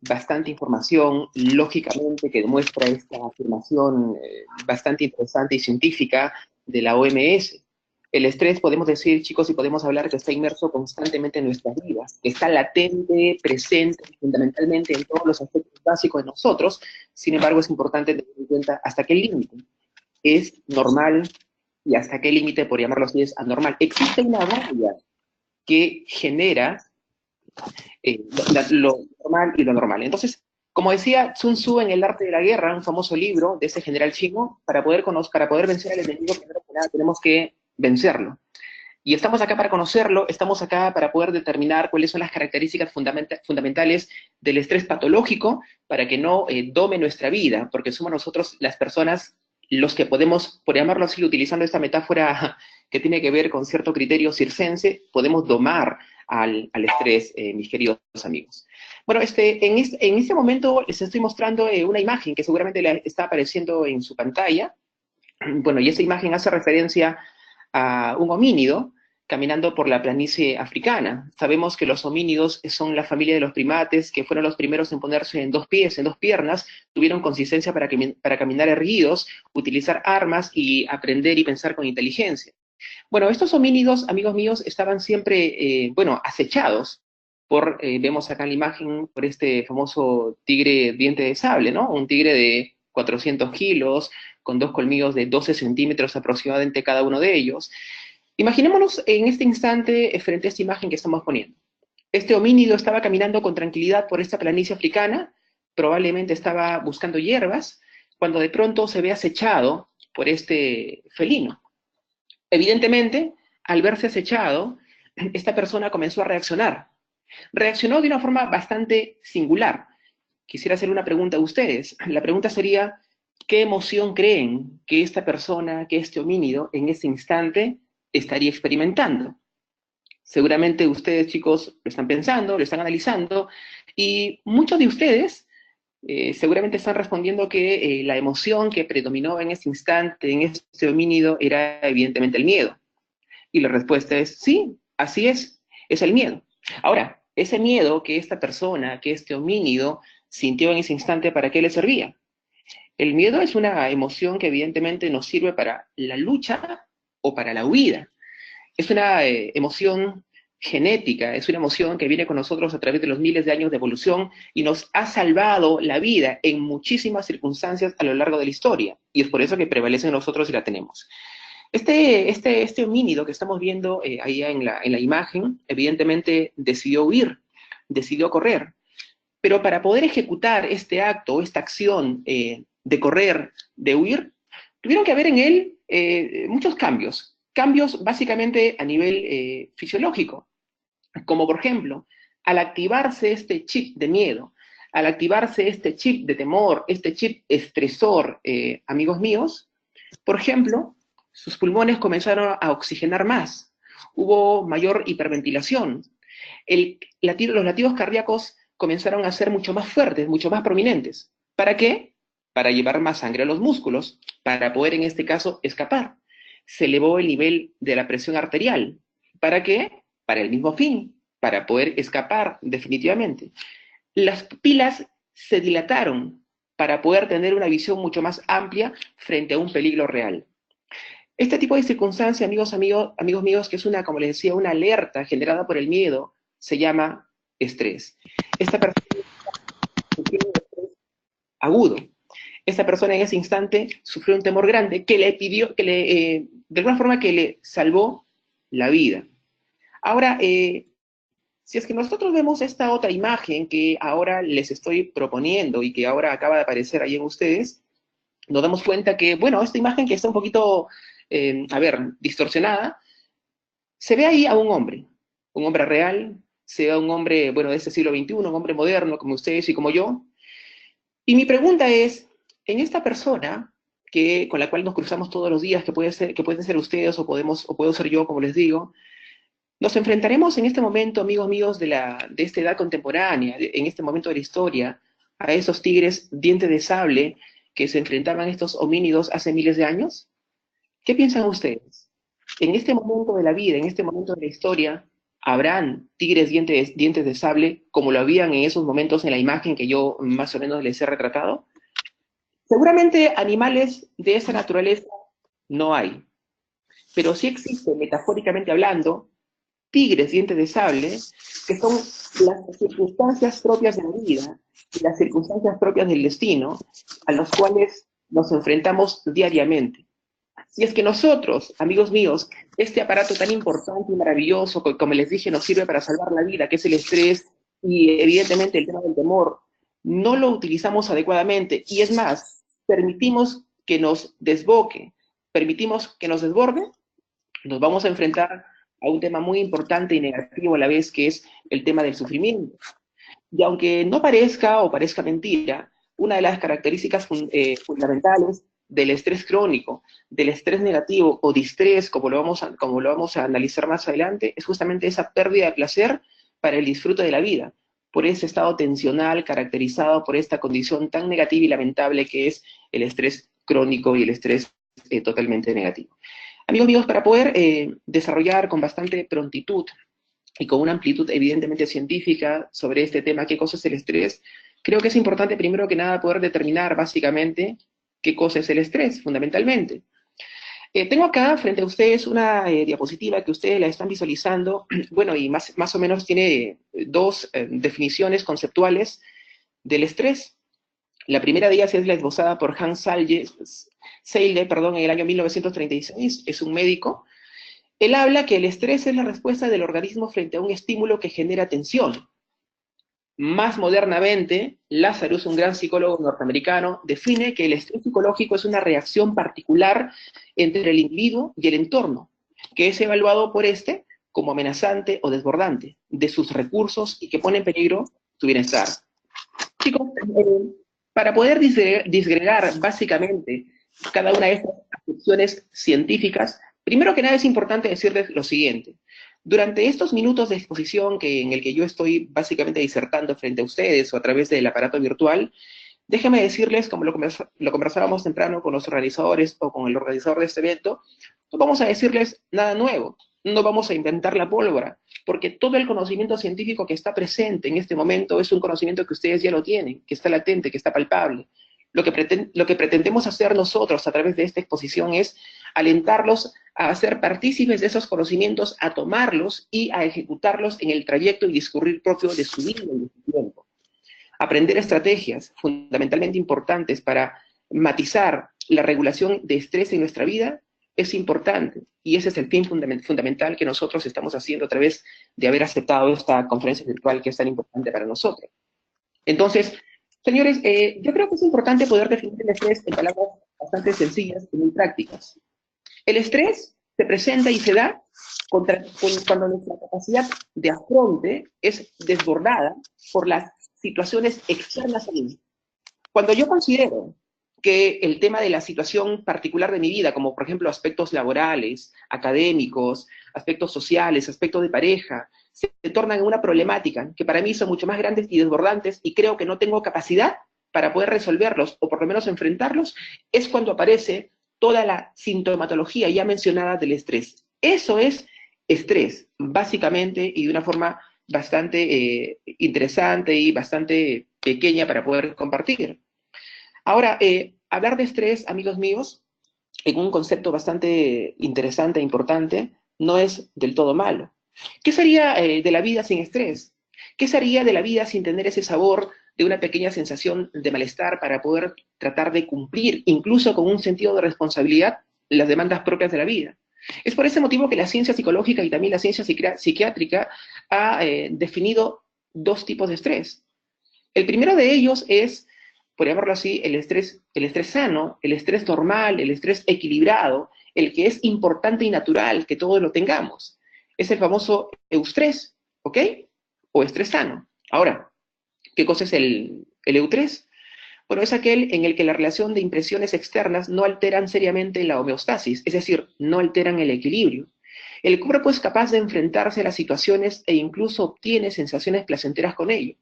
bastante información, lógicamente, que demuestra esta afirmación bastante interesante y científica de la OMS. El estrés, podemos decir, chicos, y podemos hablar que está inmerso constantemente en nuestras vidas, que está latente, presente, fundamentalmente en todos los aspectos básicos de nosotros. Sin embargo, es importante tener en cuenta hasta qué límite es normal y hasta qué límite, por llamarlo así, es anormal. Existe una raya que genera lo normal y lo normal. Entonces, como decía Sun Tzu en El arte de la guerra, un famoso libro de ese general chino, para poder vencer al enemigo, primero que nada, tenemos que vencerlo. Y estamos acá para conocerlo, estamos acá para poder determinar cuáles son las características fundamentales del estrés patológico para que no dome nuestra vida, porque somos nosotros las personas los que podemos, por llamarlo así, utilizando esta metáfora que tiene que ver con cierto criterio circense, podemos domar al estrés, mis queridos amigos. Bueno, en este momento les estoy mostrando una imagen que seguramente le está apareciendo en su pantalla. Bueno, y esa imagen hace referencia a un homínido caminando por la planicie africana. Sabemos que los homínidos son la familia de los primates, que fueron los primeros en ponerse en dos pies, en dos piernas, tuvieron consistencia para caminar erguidos, utilizar armas y aprender y pensar con inteligencia. Bueno, estos homínidos, amigos míos, estaban siempre, acechados vemos acá en la imagen, por este famoso tigre diente de sable, ¿no? Un tigre de 400 kilos, con dos colmillos de 12 centímetros aproximadamente cada uno de ellos. Imaginémonos en este instante frente a esta imagen que estamos poniendo. Este homínido estaba caminando con tranquilidad por esta planicie africana, probablemente estaba buscando hierbas, cuando de pronto se ve acechado por este felino. Evidentemente, al verse acechado, esta persona comenzó a reaccionar. Reaccionó de una forma bastante singular. Quisiera hacer una pregunta a ustedes. La pregunta sería, ¿qué emoción creen que esta persona, que este homínido, en este instante estaría experimentando? Seguramente ustedes, chicos, lo están pensando, lo están analizando, y muchos de ustedes seguramente están respondiendo que la emoción que predominó en este instante, en este homínido, era evidentemente el miedo. Y la respuesta es sí, así es el miedo. Ahora, ese miedo que esta persona, que este homínido sintió en ese instante, ¿para qué le servía? El miedo es una emoción que evidentemente nos sirve para la lucha o para la huida. Es una emoción genética, es una emoción que viene con nosotros a través de los miles de años de evolución y nos ha salvado la vida en muchísimas circunstancias a lo largo de la historia. Y es por eso que prevalece en nosotros y la tenemos. Este homínido que estamos viendo ahí en la imagen, evidentemente decidió huir, decidió correr. Pero para poder ejecutar este acto, esta acción de correr, de huir, tuvieron que haber en él muchos cambios. Cambios básicamente a nivel fisiológico, como por ejemplo, al activarse este chip de miedo, al activarse este chip de temor, este chip estresor, amigos míos, por ejemplo, sus pulmones comenzaron a oxigenar más, hubo mayor hiperventilación, los latidos cardíacos comenzaron a ser mucho más fuertes, mucho más prominentes. ¿Para qué? Para llevar más sangre a los músculos, para poder en este caso escapar. Se elevó el nivel de la presión arterial. ¿Para qué? Para el mismo fin, para poder escapar definitivamente. Las pupilas se dilataron para poder tener una visión mucho más amplia frente a un peligro real. Este tipo de circunstancia, amigos míos, que es una, como les decía, una alerta generada por el miedo, se llama estrés. Esta persona sufrió un estrés agudo. Esta persona en ese instante sufrió un temor grande que le pidió, de alguna forma que le salvó la vida. Ahora, si es que nosotros vemos esta otra imagen que ahora les estoy proponiendo y que ahora acaba de aparecer ahí en ustedes, nos damos cuenta que, bueno, esta imagen que está un poquito, distorsionada, se ve ahí a un hombre real, se ve a un hombre, bueno, de este siglo XXI, un hombre moderno como ustedes y como yo. Y mi pregunta es, en esta persona con la cual nos cruzamos todos los días, que pueden ser ustedes o puedo ser yo, como les digo, nos enfrentaremos en este momento, amigos míos, de esta edad contemporánea, en este momento de la historia, a esos tigres dientes de sable que se enfrentaban a estos homínidos hace miles de años. ¿Qué piensan ustedes? En este momento de la vida, en este momento de la historia, ¿Habrán tigres dientes de sable como lo habían en esos momentos en la imagen que yo más o menos les he retratado? Seguramente animales de esa naturaleza no hay, pero sí existen, metafóricamente hablando, tigres dientes de sable, que son las circunstancias propias de la vida y las circunstancias propias del destino a los cuales nos enfrentamos diariamente. Si es que nosotros, amigos míos, este aparato tan importante y maravilloso, que como les dije, nos sirve para salvar la vida, que es el estrés y evidentemente el tema del temor, no lo utilizamos adecuadamente y es más, permitimos que nos desboque, permitimos que nos desborde, nos vamos a enfrentar a un tema muy importante y negativo a la vez, que es el tema del sufrimiento. Y aunque no parezca o parezca mentira, una de las características fundamentales del estrés crónico, del estrés negativo o distrés, como lo vamos a analizar más adelante, es justamente esa pérdida de placer para el disfrute de la vida, por ese estado tensional caracterizado por esta condición tan negativa y lamentable que es el estrés crónico y el estrés totalmente negativo. Amigos míos, para poder desarrollar con bastante prontitud y con una amplitud evidentemente científica sobre este tema, qué cosa es el estrés, creo que es importante primero que nada poder determinar básicamente qué cosa es el estrés, fundamentalmente. Tengo acá frente a ustedes una diapositiva que ustedes la están visualizando, bueno, y más o menos tiene dos definiciones conceptuales del estrés. La primera de ellas es la esbozada por Hans Seyle, en el año 1936, es un médico. Él habla que el estrés es la respuesta del organismo frente a un estímulo que genera tensión. Más modernamente, Lazarus, un gran psicólogo norteamericano, define que el estrés psicológico es una reacción particular entre el individuo y el entorno, que es evaluado por este como amenazante o desbordante de sus recursos y que pone en peligro su bienestar. Chicos, para poder disgregar básicamente cada una de estas acepciones científicas, primero que nada es importante decirles lo siguiente. Durante estos minutos de exposición en el que yo estoy básicamente disertando frente a ustedes o a través del aparato virtual, déjenme decirles, como lo conversábamos temprano con los organizadores o con el organizador de este evento, no vamos a decirles nada nuevo, no vamos a inventar la pólvora, porque todo el conocimiento científico que está presente en este momento es un conocimiento que ustedes ya lo tienen, que está latente, que está palpable. Lo que pretendemos hacer nosotros a través de esta exposición es alentarlos a ser partícipes de esos conocimientos, a tomarlos y a ejecutarlos en el trayecto y discurrir propio de su vida y de su tiempo. Aprender estrategias fundamentalmente importantes para matizar la regulación de estrés en nuestra vida es importante, y ese es el fin fundamental que nosotros estamos haciendo a través de haber aceptado esta conferencia virtual que es tan importante para nosotros. Entonces, señores, yo creo que es importante poder definir el estrés en palabras bastante sencillas y muy prácticas. El estrés se presenta y se da cuando nuestra capacidad de afronte es desbordada por las situaciones externas a mí. Cuando yo considero que el tema de la situación particular de mi vida, como por ejemplo aspectos laborales, académicos, aspectos sociales, aspectos de pareja, se tornan en una problemática que para mí son mucho más grandes y desbordantes y creo que no tengo capacidad para poder resolverlos o por lo menos enfrentarlos, es cuando aparece toda la sintomatología ya mencionada del estrés. Eso es estrés, básicamente, y de una forma bastante interesante y bastante pequeña para poder compartir. Ahora, hablar de estrés, amigos míos, en un concepto bastante interesante e importante, no es del todo malo. ¿Qué sería de la vida sin estrés? ¿Qué sería de la vida sin tener ese sabor de una pequeña sensación de malestar para poder tratar de cumplir, incluso con un sentido de responsabilidad, las demandas propias de la vida? Es por ese motivo que la ciencia psicológica y también la ciencia psiquiátrica ha definido dos tipos de estrés. El primero de ellos es, por llamarlo así, el estrés sano, el estrés normal, el estrés equilibrado, el que es importante y natural que todos lo tengamos. Es el famoso eustrés, ¿ok? O estrés sano. Ahora, ¿qué cosa es el eustrés? Bueno, es aquel en el que la relación de impresiones externas no alteran seriamente la homeostasis, es decir, no alteran el equilibrio. El cuerpo es capaz de enfrentarse a las situaciones e incluso obtiene sensaciones placenteras con ello.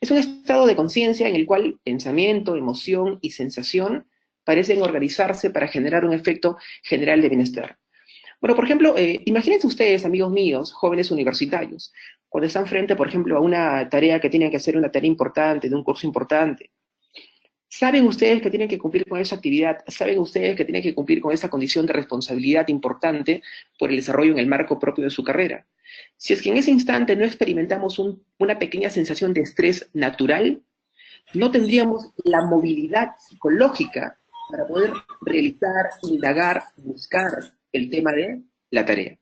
Es un estado de conciencia en el cual pensamiento, emoción y sensación parecen organizarse para generar un efecto general de bienestar. Bueno, por ejemplo, imagínense ustedes, amigos míos, jóvenes universitarios, cuando están frente, por ejemplo, a una tarea que tienen que hacer, una tarea importante, de un curso importante. Saben ustedes que tienen que cumplir con esa actividad, saben ustedes que tienen que cumplir con esa condición de responsabilidad importante por el desarrollo en el marco propio de su carrera. Si es que en ese instante no experimentamos una pequeña sensación de estrés natural, no tendríamos la movilidad psicológica para poder realizar, indagar, buscar el tema de la tarea.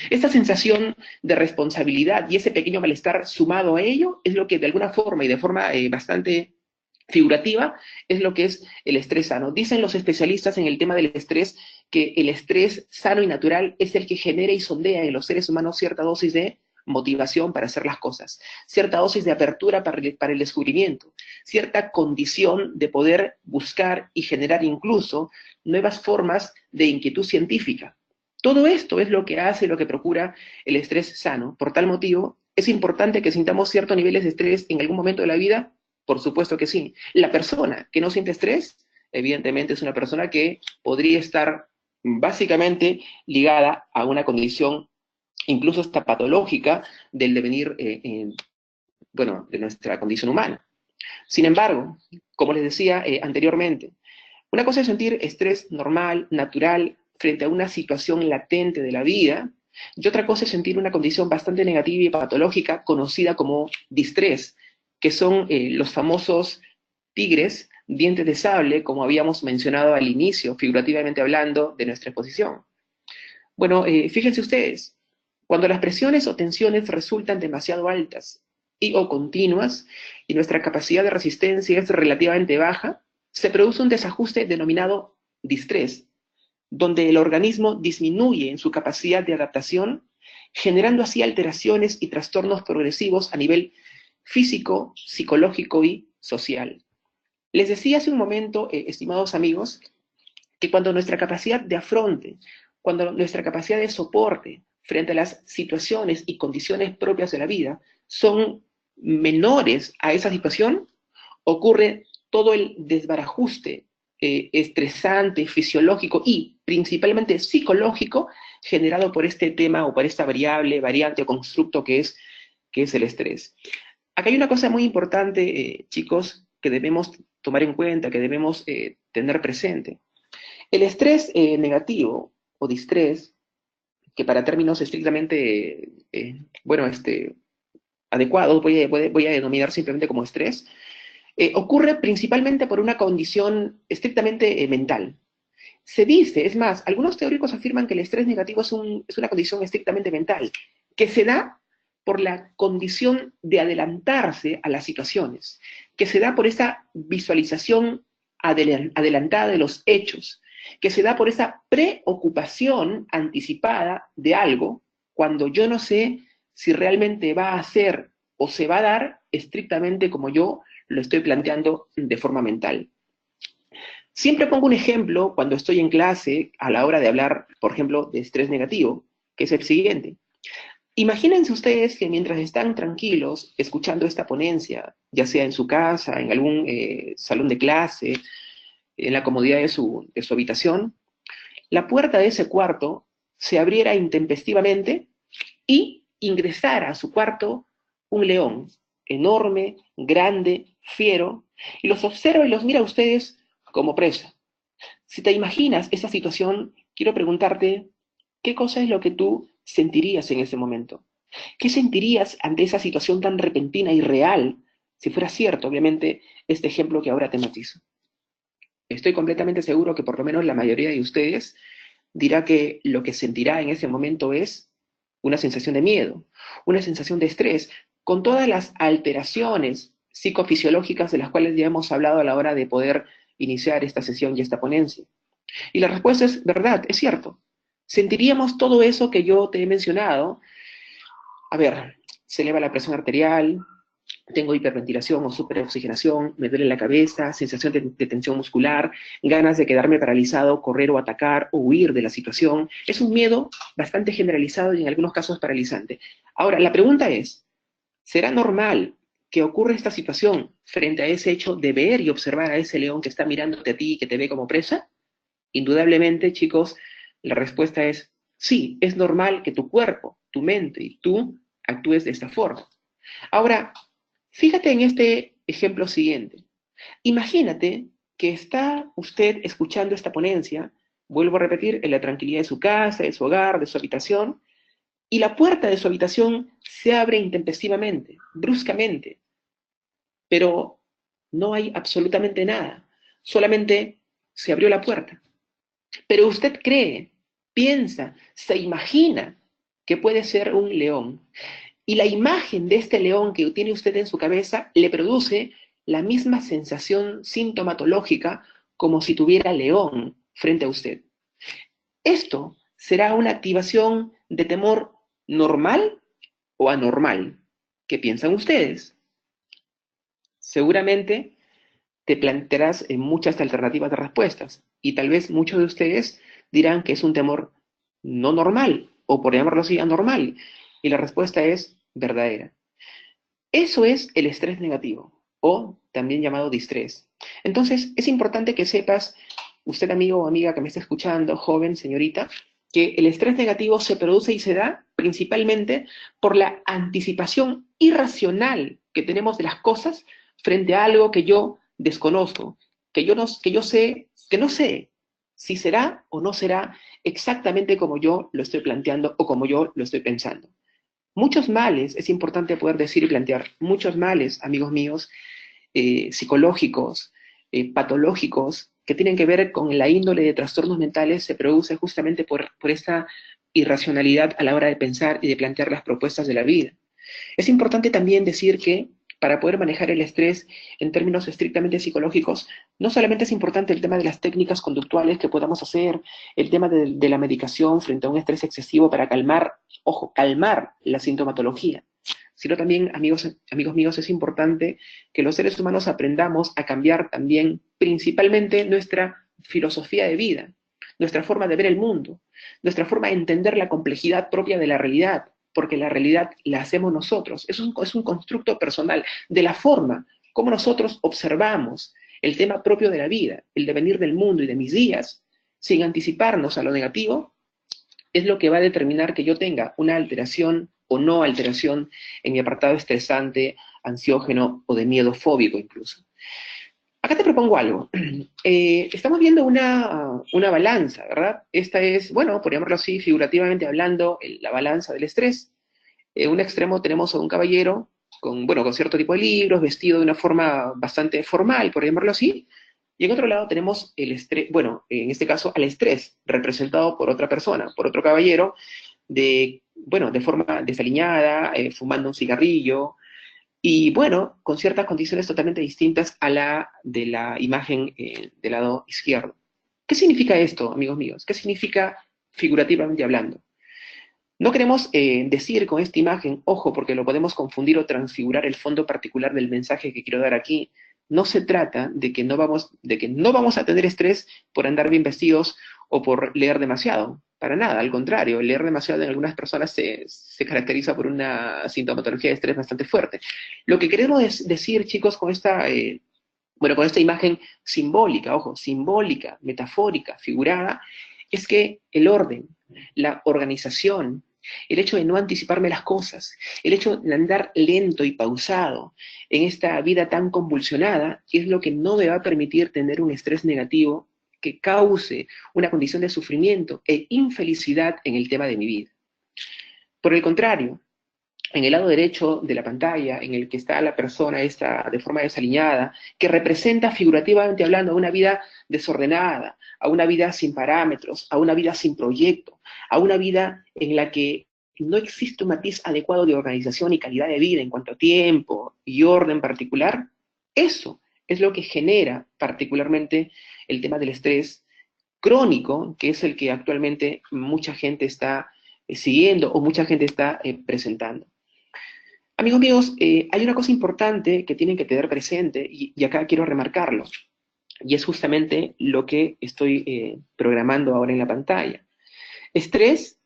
Esta sensación de responsabilidad y ese pequeño malestar sumado a ello es lo que de alguna forma y de forma bastante figurativa es lo que es el estrés sano. Dicen los especialistas en el tema del estrés que el estrés sano y natural es el que genera y sondea en los seres humanos cierta dosis de motivación para hacer las cosas, cierta dosis de apertura para el descubrimiento, cierta condición de poder buscar y generar incluso nuevas formas de inquietud científica. Todo esto es lo que hace, lo que procura el estrés sano. Por tal motivo, es importante que sintamos ciertos niveles de estrés en algún momento de la vida. Por supuesto que sí. La persona que no siente estrés, evidentemente es una persona que podría estar básicamente ligada a una condición incluso hasta patológica del devenir, bueno, de nuestra condición humana. Sin embargo, como les decía anteriormente, una cosa es sentir estrés normal, natural, frente a una situación latente de la vida, y otra cosa es sentir una condición bastante negativa y patológica conocida como distrés, que son los famosos tigres, dientes de sable, como habíamos mencionado al inicio, figurativamente hablando, de nuestra exposición. Bueno, fíjense ustedes, cuando las presiones o tensiones resultan demasiado altas y o continuas y nuestra capacidad de resistencia es relativamente baja, se produce un desajuste denominado distrés, donde el organismo disminuye en su capacidad de adaptación, generando así alteraciones y trastornos progresivos a nivel físico, psicológico y social. Les decía hace un momento, estimados amigos, que cuando nuestra capacidad de afronte, cuando nuestra capacidad de soporte frente a las situaciones y condiciones propias de la vida son menores a esa situación, ocurre todo el desbarajuste estresante, fisiológico y principalmente psicológico generado por este tema o por esta variable, variante o constructo que es el estrés. Acá hay una cosa muy importante, chicos, que debemos tomar en cuenta, que debemos tener presente. El estrés negativo o distrés, que para términos estrictamente, bueno, adecuados, voy a denominar simplemente como estrés, ocurre principalmente por una condición estrictamente mental. Se dice, es más, algunos teóricos afirman que el estrés negativo es una condición estrictamente mental, que se da por la condición de adelantarse a las situaciones, que se da por esa visualización adelantada de los hechos, que se da por esa preocupación anticipada de algo cuando yo no sé si realmente va a ser o se va a dar estrictamente como yo lo estoy planteando de forma mental. Siempre pongo un ejemplo cuando estoy en clase a la hora de hablar, por ejemplo, de estrés negativo, que es el siguiente. Imagínense ustedes que mientras están tranquilos escuchando esta ponencia, ya sea en su casa, en algún salón de clase, en la comodidad de su habitación, la puerta de ese cuarto se abriera intempestivamente y ingresara a su cuarto un león enorme, grande, fiero, y los observa y los mira a ustedes como presa. Si te imaginas esa situación, quiero preguntarte, ¿qué cosa es lo que tú sentirías en ese momento? ¿Qué sentirías ante esa situación tan repentina y real, si fuera cierto, obviamente, este ejemplo que ahora te matizo? Estoy completamente seguro que por lo menos la mayoría de ustedes dirá que lo que sentirá en ese momento es una sensación de miedo, una sensación de estrés, con todas las alteraciones psicofisiológicas de las cuales ya hemos hablado a la hora de poder iniciar esta sesión y esta ponencia. Y la respuesta es verdad, es cierto. Sentiríamos todo eso que yo te he mencionado. A ver, se eleva la presión arterial, tengo hiperventilación o superoxigenación, me duele la cabeza, sensación de tensión muscular, ganas de quedarme paralizado, correr o atacar o huir de la situación. Es un miedo bastante generalizado y en algunos casos paralizante. Ahora, la pregunta es, ¿será normal que ocurra esta situación frente a ese hecho de ver y observar a ese león que está mirándote a ti y que te ve como presa? Indudablemente, chicos, la respuesta es Sí, es normal que tu cuerpo, tu mente y tú actúes de esta forma. Ahora, fíjate en este ejemplo siguiente. Imagínate que está usted escuchando esta ponencia, vuelvo a repetir, en la tranquilidad de su casa, de su hogar, de su habitación, y la puerta de su habitación se abre intempestivamente, bruscamente, pero no hay absolutamente nada, solamente se abrió la puerta. Pero usted cree, piensa, se imagina que puede ser un león. Y la imagen de este león que tiene usted en su cabeza le produce la misma sensación sintomatológica como si tuviera león frente a usted. ¿Esto será una activación de temor normal o anormal? ¿Qué piensan ustedes? Seguramente te plantearás en muchas alternativas de respuestas y tal vez muchos de ustedes dirán que es un temor no normal o por llamarlo así anormal y la respuesta es verdadera. Eso es el estrés negativo o también llamado distrés. Entonces es importante que sepas, usted amigo o amiga que me está escuchando, joven, señorita, que el estrés negativo se produce y se da principalmente por la anticipación irracional que tenemos de las cosas frente a algo que yo desconozco, que yo sé, que no sé si será o no será exactamente como yo lo estoy planteando o como yo lo estoy pensando. Muchos males, es importante poder decir y plantear, muchos males, amigos míos, psicológicos, patológicos, que tienen que ver con la índole de trastornos mentales, se produce justamente por esta irracionalidad a la hora de pensar y de plantear las propuestas de la vida. Es importante también decir que para poder manejar el estrés en términos estrictamente psicológicos, no solamente es importante el tema de las técnicas conductuales que podamos hacer, el tema de la medicación frente a un estrés excesivo para calmar, ojo, calmar la sintomatología, sino también, amigos míos, es importante que los seres humanos aprendamos a cambiar también principalmente nuestra filosofía de vida, nuestra forma de ver el mundo, nuestra forma de entender la complejidad propia de la realidad, porque la realidad la hacemos nosotros. Es un constructo personal de la forma como nosotros observamos el tema propio de la vida, el devenir del mundo y de mis días, sin anticiparnos a lo negativo, es lo que va a determinar que yo tenga una alteración o no alteración en mi apartado estresante, ansiógeno o de miedo fóbico incluso. Acá te propongo algo. Estamos viendo una balanza, ¿verdad? Esta es, bueno, por llamarlo así, figurativamente hablando, la balanza del estrés. En un extremo tenemos a un caballero con, bueno, con cierto tipo de libros, vestido de una forma bastante formal, por llamarlo así. Y en otro lado tenemos el estrés, bueno, en este caso al estrés, representado por otra persona, por otro caballero, de, bueno, de forma desaliñada, fumando un cigarrillo, y bueno, con ciertas condiciones totalmente distintas a la de la imagen del lado izquierdo. ¿Qué significa esto, amigos míos? ¿Qué significa figurativamente hablando? No queremos decir con esta imagen, ojo, porque lo podemos confundir o transfigurar el fondo particular del mensaje que quiero dar aquí. No se trata de que no vamos a tener estrés por andar bien vestidos o por leer demasiado. Para nada, al contrario, leer demasiado en algunas personas se caracteriza por una sintomatología de estrés bastante fuerte. Lo que queremos decir, chicos, con esta, bueno, con esta imagen simbólica, ojo, simbólica, metafórica, figurada, es que el orden, la organización, el hecho de no anticiparme las cosas, el hecho de andar lento y pausado en esta vida tan convulsionada, es lo que no me va a permitir tener un estrés negativo que cause una condición de sufrimiento e infelicidad en el tema de mi vida. Por el contrario, en el lado derecho de la pantalla, en el que está la persona esta de forma desaliñada, que representa figurativamente hablando a una vida desordenada, a una vida sin parámetros, a una vida sin proyecto, a una vida en la que no existe un matiz adecuado de organización y calidad de vida en cuanto a tiempo y orden particular, eso es lo que genera particularmente el tema del estrés crónico, que es el que actualmente mucha gente está siguiendo o mucha gente está presentando. Amigos míos, hay una cosa importante que tienen que tener presente y acá quiero remarcarlo, y es justamente lo que estoy programando ahora en la pantalla. Estrés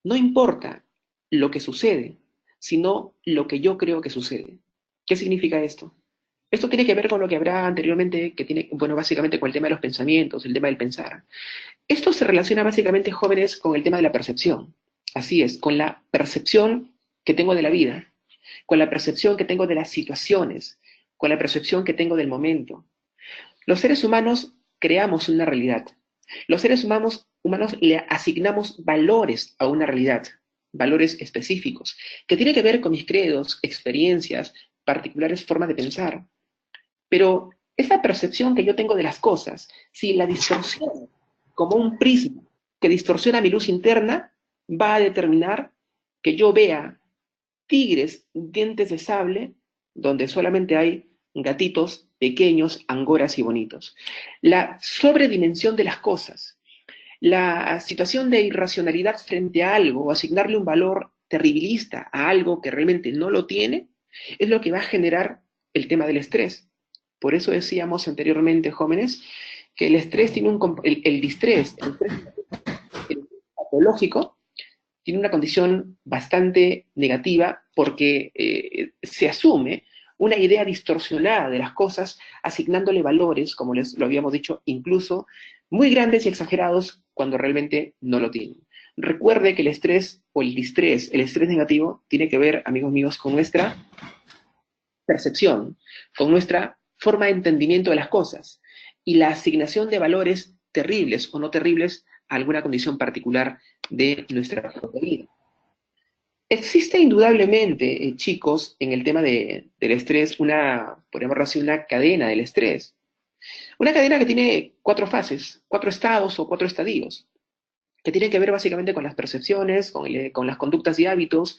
no importa lo que sucede, sino lo que yo creo que sucede. ¿Qué significa esto? Esto tiene que ver con lo que habrá anteriormente, que tiene, bueno, básicamente con el tema de los pensamientos, el tema del pensar. Esto se relaciona básicamente, jóvenes, con el tema de la percepción. Así es, con la percepción que tengo de la vida, con la percepción que tengo de las situaciones, con la percepción que tengo del momento. Los seres humanos creamos una realidad. Los seres humanos le asignamos valores a una realidad, valores específicos, que tiene que ver con mis credos, experiencias, particulares formas de pensar. Pero esa percepción que yo tengo de las cosas, si la distorsiono como un prisma que distorsiona mi luz interna, va a determinar que yo vea tigres, dientes de sable, donde solamente hay gatitos pequeños, angoras y bonitos. La sobredimensión de las cosas, la situación de irracionalidad frente a algo, o asignarle un valor terribilista a algo que realmente no lo tiene, es lo que va a generar el tema del estrés. Por eso decíamos anteriormente, jóvenes, que el estrés tiene el distrés, el patológico, tiene una condición bastante negativa porque se asume una idea distorsionada de las cosas, asignándole valores, como les lo habíamos dicho, incluso muy grandes y exagerados cuando realmente no lo tienen. Recuerde que el estrés o el distrés, el estrés negativo, tiene que ver, amigos míos, con nuestra percepción, con nuestra forma de entendimiento de las cosas y la asignación de valores terribles o no terribles a alguna condición particular de nuestra propia vida. Existe indudablemente, chicos, en el tema del estrés, podemos así, una cadena del estrés. Una cadena que tiene 4 fases, 4 estados o 4 estadios, que tienen que ver básicamente con las percepciones, con las conductas y hábitos,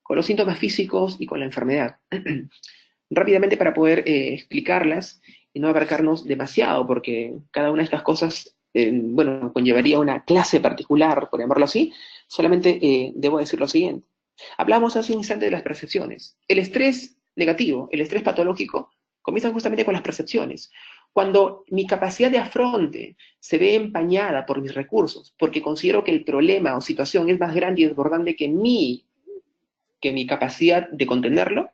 con los síntomas físicos y con la enfermedad. Rápidamente para poder explicarlas y no abarcarnos demasiado, porque cada una de estas cosas, bueno, conllevaría una clase particular, por llamarlo así, solamente debo decir lo siguiente. Hablamos hace un instante de las percepciones. El estrés negativo, el estrés patológico, comienza justamente con las percepciones. Cuando mi capacidad de afronte se ve empañada por mis recursos, porque considero que el problema o situación es más grande y desbordante que mi capacidad de contenerlo,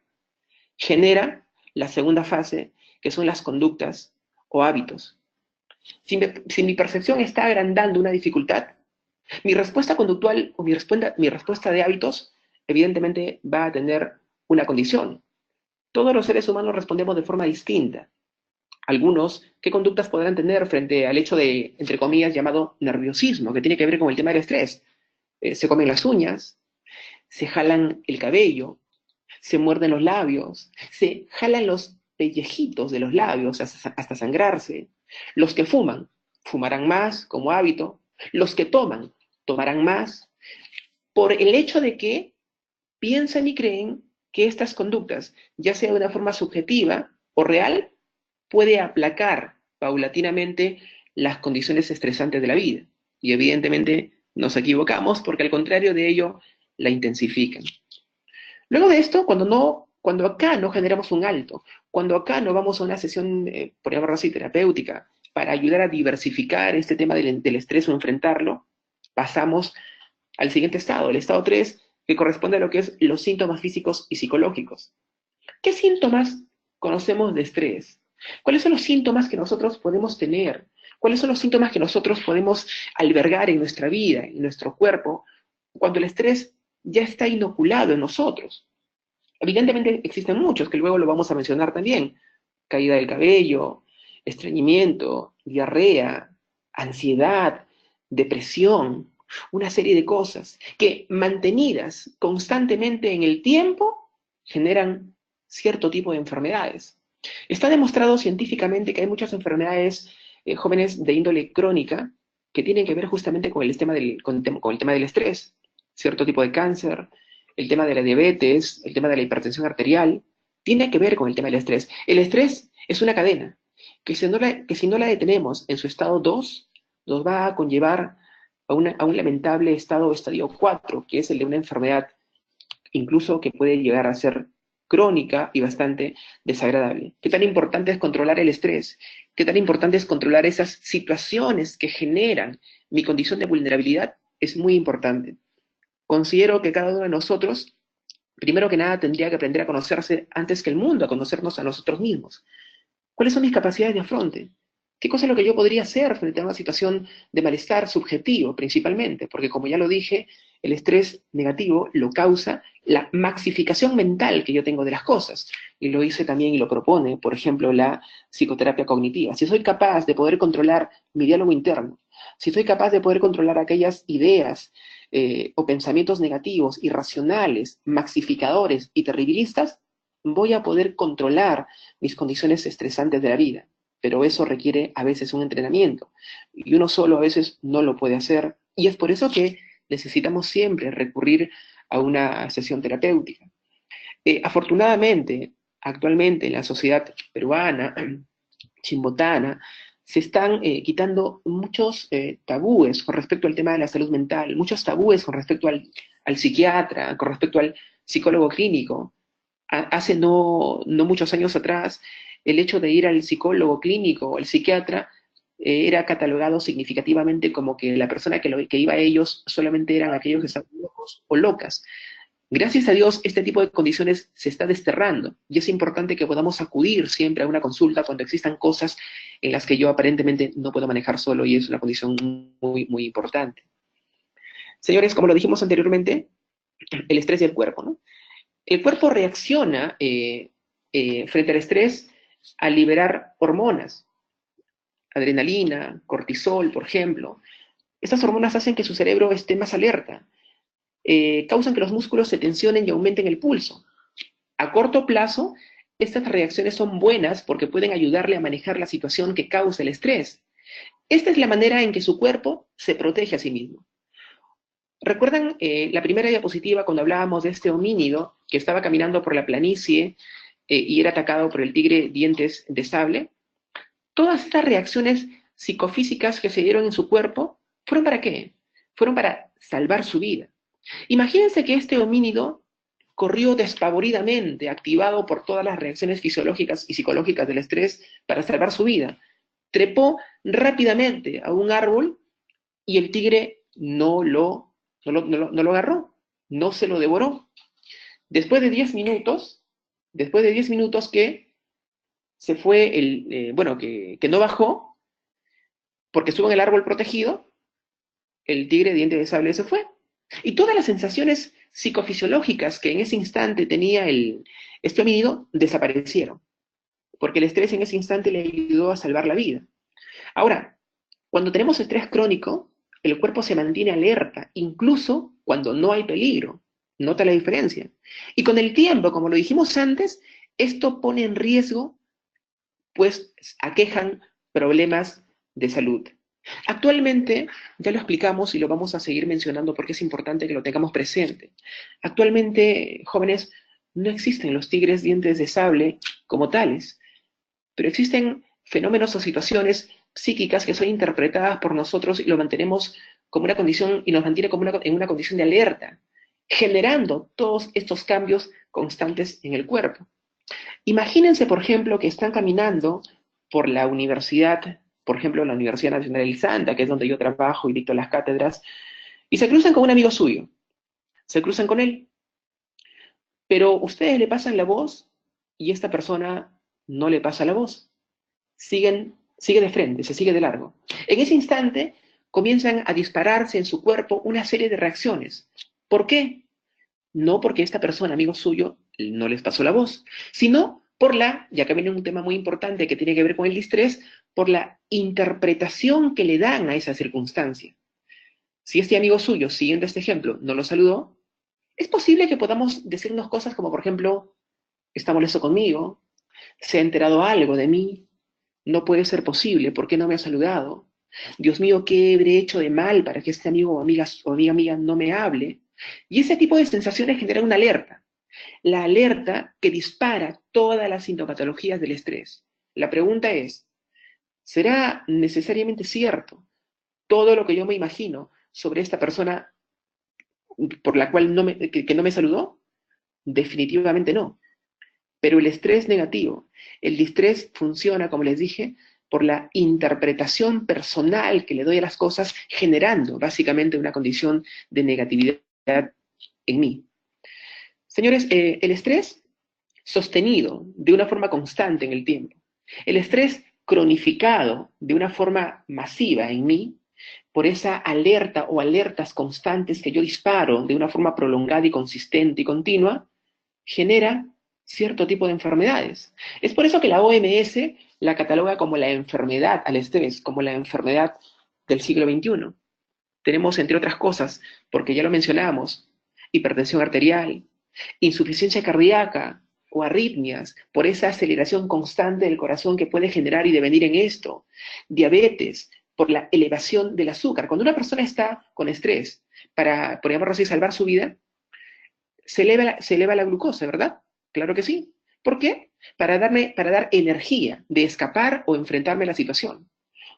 genera la segunda fase, que son las conductas o hábitos. Si mi percepción está agrandando una dificultad, mi respuesta conductual o mi respuesta de hábitos, evidentemente va a tener una condición. Todos los seres humanos respondemos de forma distinta. Algunos, ¿qué conductas podrán tener frente al hecho de, entre comillas, llamado nerviosismo, que tiene que ver con el tema del estrés? Se comen las uñas, se jalan el cabello, se muerden los labios, se jalan los pellejitos de los labios hasta sangrarse. Los que fuman, fumarán más como hábito. Los que toman, tomarán más, por el hecho de que piensan y creen que estas conductas, ya sea de una forma subjetiva o real, puede aplacar paulatinamente las condiciones estresantes de la vida. Y evidentemente nos equivocamos porque al contrario de ello, la intensifican. Luego de esto, cuando acá no generamos un alto, cuando acá no vamos a una sesión, por llamarlo así, terapéutica, para ayudar a diversificar este tema del estrés o enfrentarlo, pasamos al siguiente estado, el estado 3, que corresponde a lo que es los síntomas físicos y psicológicos. ¿Qué síntomas conocemos de estrés? ¿Cuáles son los síntomas que nosotros podemos tener? ¿Cuáles son los síntomas que nosotros podemos albergar en nuestra vida, en nuestro cuerpo, cuando el estrés ya está inoculado en nosotros? Evidentemente existen muchos, que luego lo vamos a mencionar también. Caída del cabello, estreñimiento, diarrea, ansiedad, depresión, una serie de cosas que mantenidas constantemente en el tiempo generan cierto tipo de enfermedades. Está demostrado científicamente que hay muchas enfermedades jóvenes de índole crónica que tienen que ver justamente con con el tema del estrés, cierto tipo de cáncer, el tema de la diabetes, el tema de la hipertensión arterial, tiene que ver con el tema del estrés. El estrés es una cadena que si no la detenemos en su estado 2, nos va a conllevar a un lamentable estado o estadio 4, que es el de una enfermedad incluso que puede llegar a ser crónica y bastante desagradable. ¿Qué tan importante es controlar el estrés? ¿Qué tan importante es controlar esas situaciones que generan mi condición de vulnerabilidad? Es muy importante. Considero que cada uno de nosotros Primero que nada, tendría que aprender a conocerse antes que el mundo, a conocernos a nosotros mismos. ¿Cuáles son mis capacidades de afronte? ¿Qué cosa es lo que yo podría hacer frente a una situación de malestar subjetivo, principalmente? Porque como ya lo dije, el estrés negativo lo causa la maxificación mental que yo tengo de las cosas. Y lo hice también y lo propone, por ejemplo, la psicoterapia cognitiva. Si soy capaz de poder controlar mi diálogo interno, si soy capaz de poder controlar aquellas ideas o pensamientos negativos, irracionales, maxificadores y terribilistas, voy a poder controlar mis condiciones estresantes de la vida. Pero eso requiere a veces un entrenamiento. Y uno solo a veces no lo puede hacer. Y es por eso que necesitamos siempre recurrir a una sesión terapéutica. Afortunadamente, actualmente en la sociedad peruana, chimbotana, se están quitando muchos tabúes con respecto al tema de la salud mental, muchos tabúes con respecto al psiquiatra, con respecto al psicólogo clínico. Hace no muchos años atrás, el hecho de ir al psicólogo clínico o al psiquiatra era catalogado significativamente como que la persona que iba a ellos solamente eran aquellos que estaban locos o locas. Gracias a Dios, este tipo de condiciones se está desterrando y es importante que podamos acudir siempre a una consulta cuando existan cosas en las que yo aparentemente no puedo manejar solo y es una condición muy, muy importante. Señores, como lo dijimos anteriormente, el estrés del cuerpo, ¿no? El cuerpo reacciona frente al estrés al liberar hormonas, adrenalina, cortisol, por ejemplo. Estas hormonas hacen que su cerebro esté más alerta, causan que los músculos se tensionen y aumenten el pulso. A corto plazo, estas reacciones son buenas porque pueden ayudarle a manejar la situación que causa el estrés. Esta es la manera en que su cuerpo se protege a sí mismo. ¿Recuerdan la primera diapositiva cuando hablábamos de este homínido que estaba caminando por la planicie y era atacado por el tigre dientes de sable? Todas estas reacciones psicofísicas que se dieron en su cuerpo, ¿fueron para qué? Fueron para salvar su vida. Imagínense que este homínido corrió despavoridamente, activado por todas las reacciones fisiológicas y psicológicas del estrés para salvar su vida. Trepó rápidamente a un árbol y el tigre no lo agarró, no se lo devoró. Después de 10 minutos, que se fue que no bajó, porque estuvo en el árbol protegido, el tigre de diente de sable se fue. Y todas las sensaciones psicofisiológicas que en ese instante tenía este homínido desaparecieron, porque el estrés en ese instante le ayudó a salvar la vida. Ahora, cuando tenemos estrés crónico, el cuerpo se mantiene alerta, incluso cuando no hay peligro. Nota la diferencia. Y con el tiempo, como lo dijimos antes, esto pone en riesgo, pues aquejan problemas de salud. Actualmente, ya lo explicamos y lo vamos a seguir mencionando porque es importante que lo tengamos presente. Actualmente, jóvenes, no existen los tigres dientes de sable como tales, pero existen fenómenos o situaciones psíquicas que son interpretadas por nosotros y lo mantenemos como una condición y nos mantiene como en una condición de alerta, generando todos estos cambios constantes en el cuerpo. Imagínense, por ejemplo, que están caminando por la universidad, por ejemplo, la Universidad Nacional del Santa, que es donde yo trabajo y dicto las cátedras, y se cruzan con un amigo suyo, se cruzan con él, pero ustedes le pasan la voz y esta persona no le pasa la voz. Sigue de frente, se sigue de largo. En ese instante comienzan a dispararse en su cuerpo una serie de reacciones. ¿Por qué? No porque esta persona, amigo suyo, no les pasó la voz, sino por y acá viene un tema muy importante que tiene que ver con el distrés, por la interpretación que le dan a esa circunstancia. Si este amigo suyo, siguiendo este ejemplo, no lo saludó, es posible que podamos decirnos cosas como, por ejemplo, está molesto conmigo, se ha enterado algo de mí, no puede ser posible, ¿por qué no me ha saludado? Dios mío, ¿qué habré hecho de mal para que este amigo o amiga no me hable? Y ese tipo de sensaciones generan una alerta. La alerta que dispara todas las sintomatologías del estrés. La pregunta es, ¿será necesariamente cierto todo lo que yo me imagino sobre esta persona por la cual que no me saludó? Definitivamente no. Pero el estrés negativo, el distrés funciona, como les dije, por la interpretación personal que le doy a las cosas, generando básicamente una condición de negatividad en mí. Señores, el estrés sostenido de una forma constante en el tiempo, el estrés cronificado de una forma masiva en mí, por esa alerta o alertas constantes que yo disparo de una forma prolongada y consistente y continua, genera cierto tipo de enfermedades. Es por eso que la OMS la cataloga como la enfermedad al estrés, como la enfermedad del siglo XXI. Tenemos, entre otras cosas, porque ya lo mencionamos, hipertensión arterial, insuficiencia cardíaca o arritmias por esa aceleración constante del corazón que puede generar y devenir en esto, diabetes por la elevación del azúcar. Cuando una persona está con estrés para, por ejemplo, así, salvar su vida, se eleva la glucosa, ¿verdad? Claro que sí. ¿Por qué? Para dar energía de escapar o enfrentarme a la situación.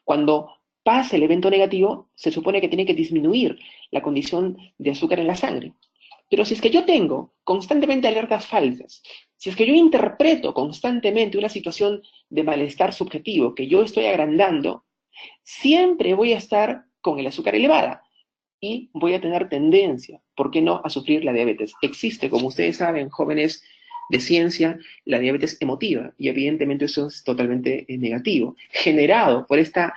Cuando pasa el evento negativo, se supone que tiene que disminuir la condición de azúcar en la sangre. Pero si es que yo tengo constantemente alertas falsas, si es que yo interpreto constantemente una situación de malestar subjetivo que yo estoy agrandando, siempre voy a estar con el azúcar elevada y voy a tener tendencia, ¿por qué no?, a sufrir la diabetes. Existe, como ustedes saben, jóvenes de ciencia, la diabetes emotiva, y evidentemente eso es totalmente negativo, generado por esta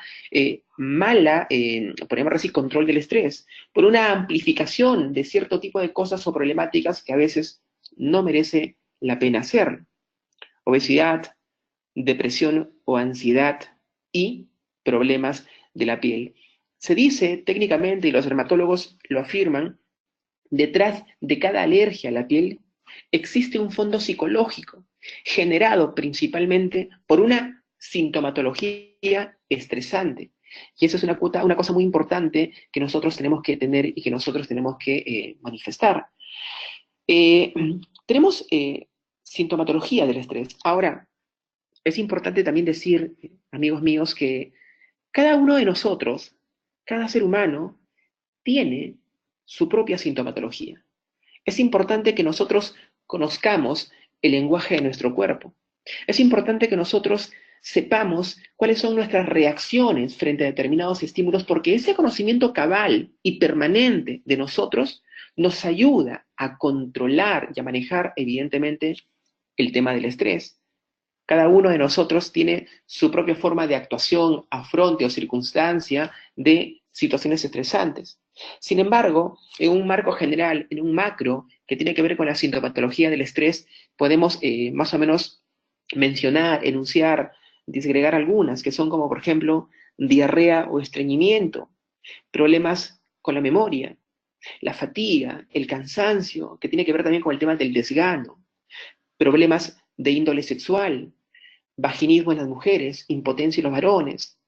mala, por ejemplo así, control del estrés, por una amplificación de cierto tipo de cosas o problemáticas que a veces no merece la pena hacer. Obesidad, depresión o ansiedad y problemas de la piel. Se dice técnicamente, y los dermatólogos lo afirman, detrás de cada alergia a la piel existe un fondo psicológico generado principalmente por una sintomatología estresante. Y eso es una cosa muy importante que nosotros tenemos que tener y que nosotros tenemos que manifestar. Eh, tenemos sintomatología del estrés. Ahora, es importante también decir, amigos míos, que cada uno de nosotros, cada ser humano, tiene su propia sintomatología. Es importante que nosotros conozcamos el lenguaje de nuestro cuerpo. Es importante que nosotros sepamos cuáles son nuestras reacciones frente a determinados estímulos, porque ese conocimiento cabal y permanente de nosotros nos ayuda a controlar y a manejar, evidentemente, el tema del estrés. Cada uno de nosotros tiene su propia forma de actuación, afronte o circunstancia de situaciones estresantes. Sin embargo, en un marco general, en un macro que tiene que ver con la sintomatología del estrés, podemos más o menos mencionar, enunciar, disgregar algunas, que son como por ejemplo diarrea o estreñimiento, problemas con la memoria, la fatiga, el cansancio, que tiene que ver también con el tema del desgano, problemas de índole sexual, vaginismo en las mujeres, impotencia en los varones,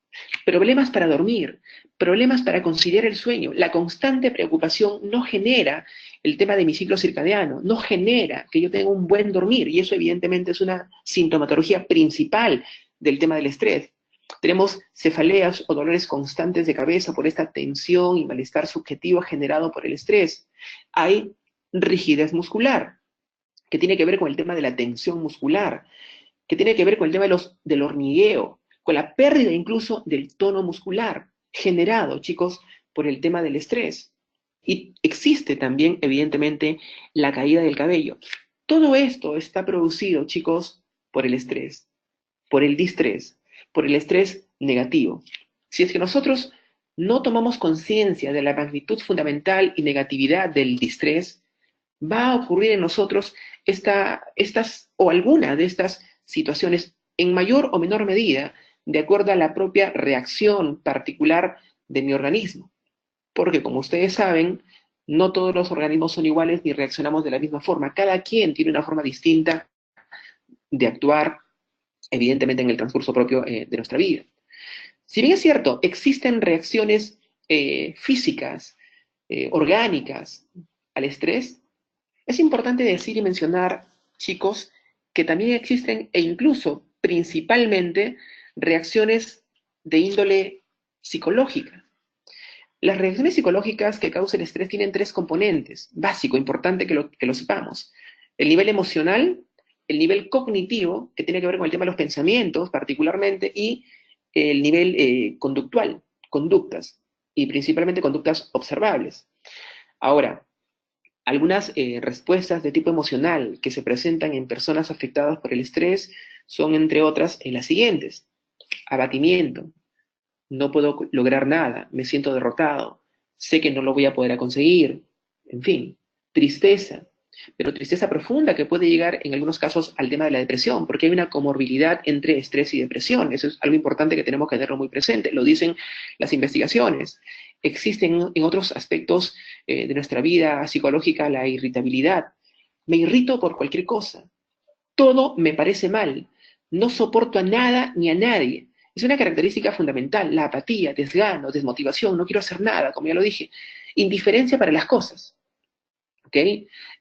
problemas para dormir, problemas para conciliar el sueño. La constante preocupación no genera el tema de mi ciclo circadiano, no genera que yo tenga un buen dormir, y eso evidentemente es una sintomatología principal del tema del estrés. Tenemos cefaleas o dolores constantes de cabeza por esta tensión y malestar subjetivo generado por el estrés. Hay rigidez muscular, que tiene que ver con el tema de la tensión muscular, que tiene que ver con el tema del hormigueo, con la pérdida incluso del tono muscular, generado, chicos, por el tema del estrés. Y existe también, evidentemente, la caída del cabello. Todo esto está producido, chicos, por el estrés, por el distrés, por el estrés negativo. Si es que nosotros no tomamos conciencia de la magnitud fundamental y negatividad del distrés, va a ocurrir en nosotros estas o alguna de estas situaciones en mayor o menor medida, de acuerdo a la propia reacción particular de mi organismo. Porque como ustedes saben, no todos los organismos son iguales ni reaccionamos de la misma forma. Cada quien tiene una forma distinta de actuar, evidentemente en el transcurso propio de nuestra vida. Si bien es cierto, existen reacciones físicas, orgánicas al estrés, es importante decir y mencionar, chicos, que también existen e incluso principalmente reacciones de índole psicológica. Las reacciones psicológicas que causan estrés tienen tres componentes, básico, importante que lo sepamos. El nivel emocional, el nivel cognitivo, que tiene que ver con el tema de los pensamientos particularmente, y el nivel conductual, conductas, y principalmente conductas observables. Ahora, Algunas respuestas de tipo emocional que se presentan en personas afectadas por el estrés son, entre otras, las siguientes. Abatimiento, no puedo lograr nada, me siento derrotado, sé que no lo voy a poder conseguir, en fin, tristeza, pero tristeza profunda que puede llegar en algunos casos al tema de la depresión, porque hay una comorbilidad entre estrés y depresión. Eso es algo importante que tenemos que tenerlo muy presente, lo dicen las investigaciones. Existen en otros aspectos de nuestra vida psicológica la irritabilidad. Me irrito por cualquier cosa, todo me parece mal, no soporto a nada ni a nadie. Es una característica fundamental, la apatía, desgano, desmotivación, no quiero hacer nada, como ya lo dije. Indiferencia para las cosas, ¿ok?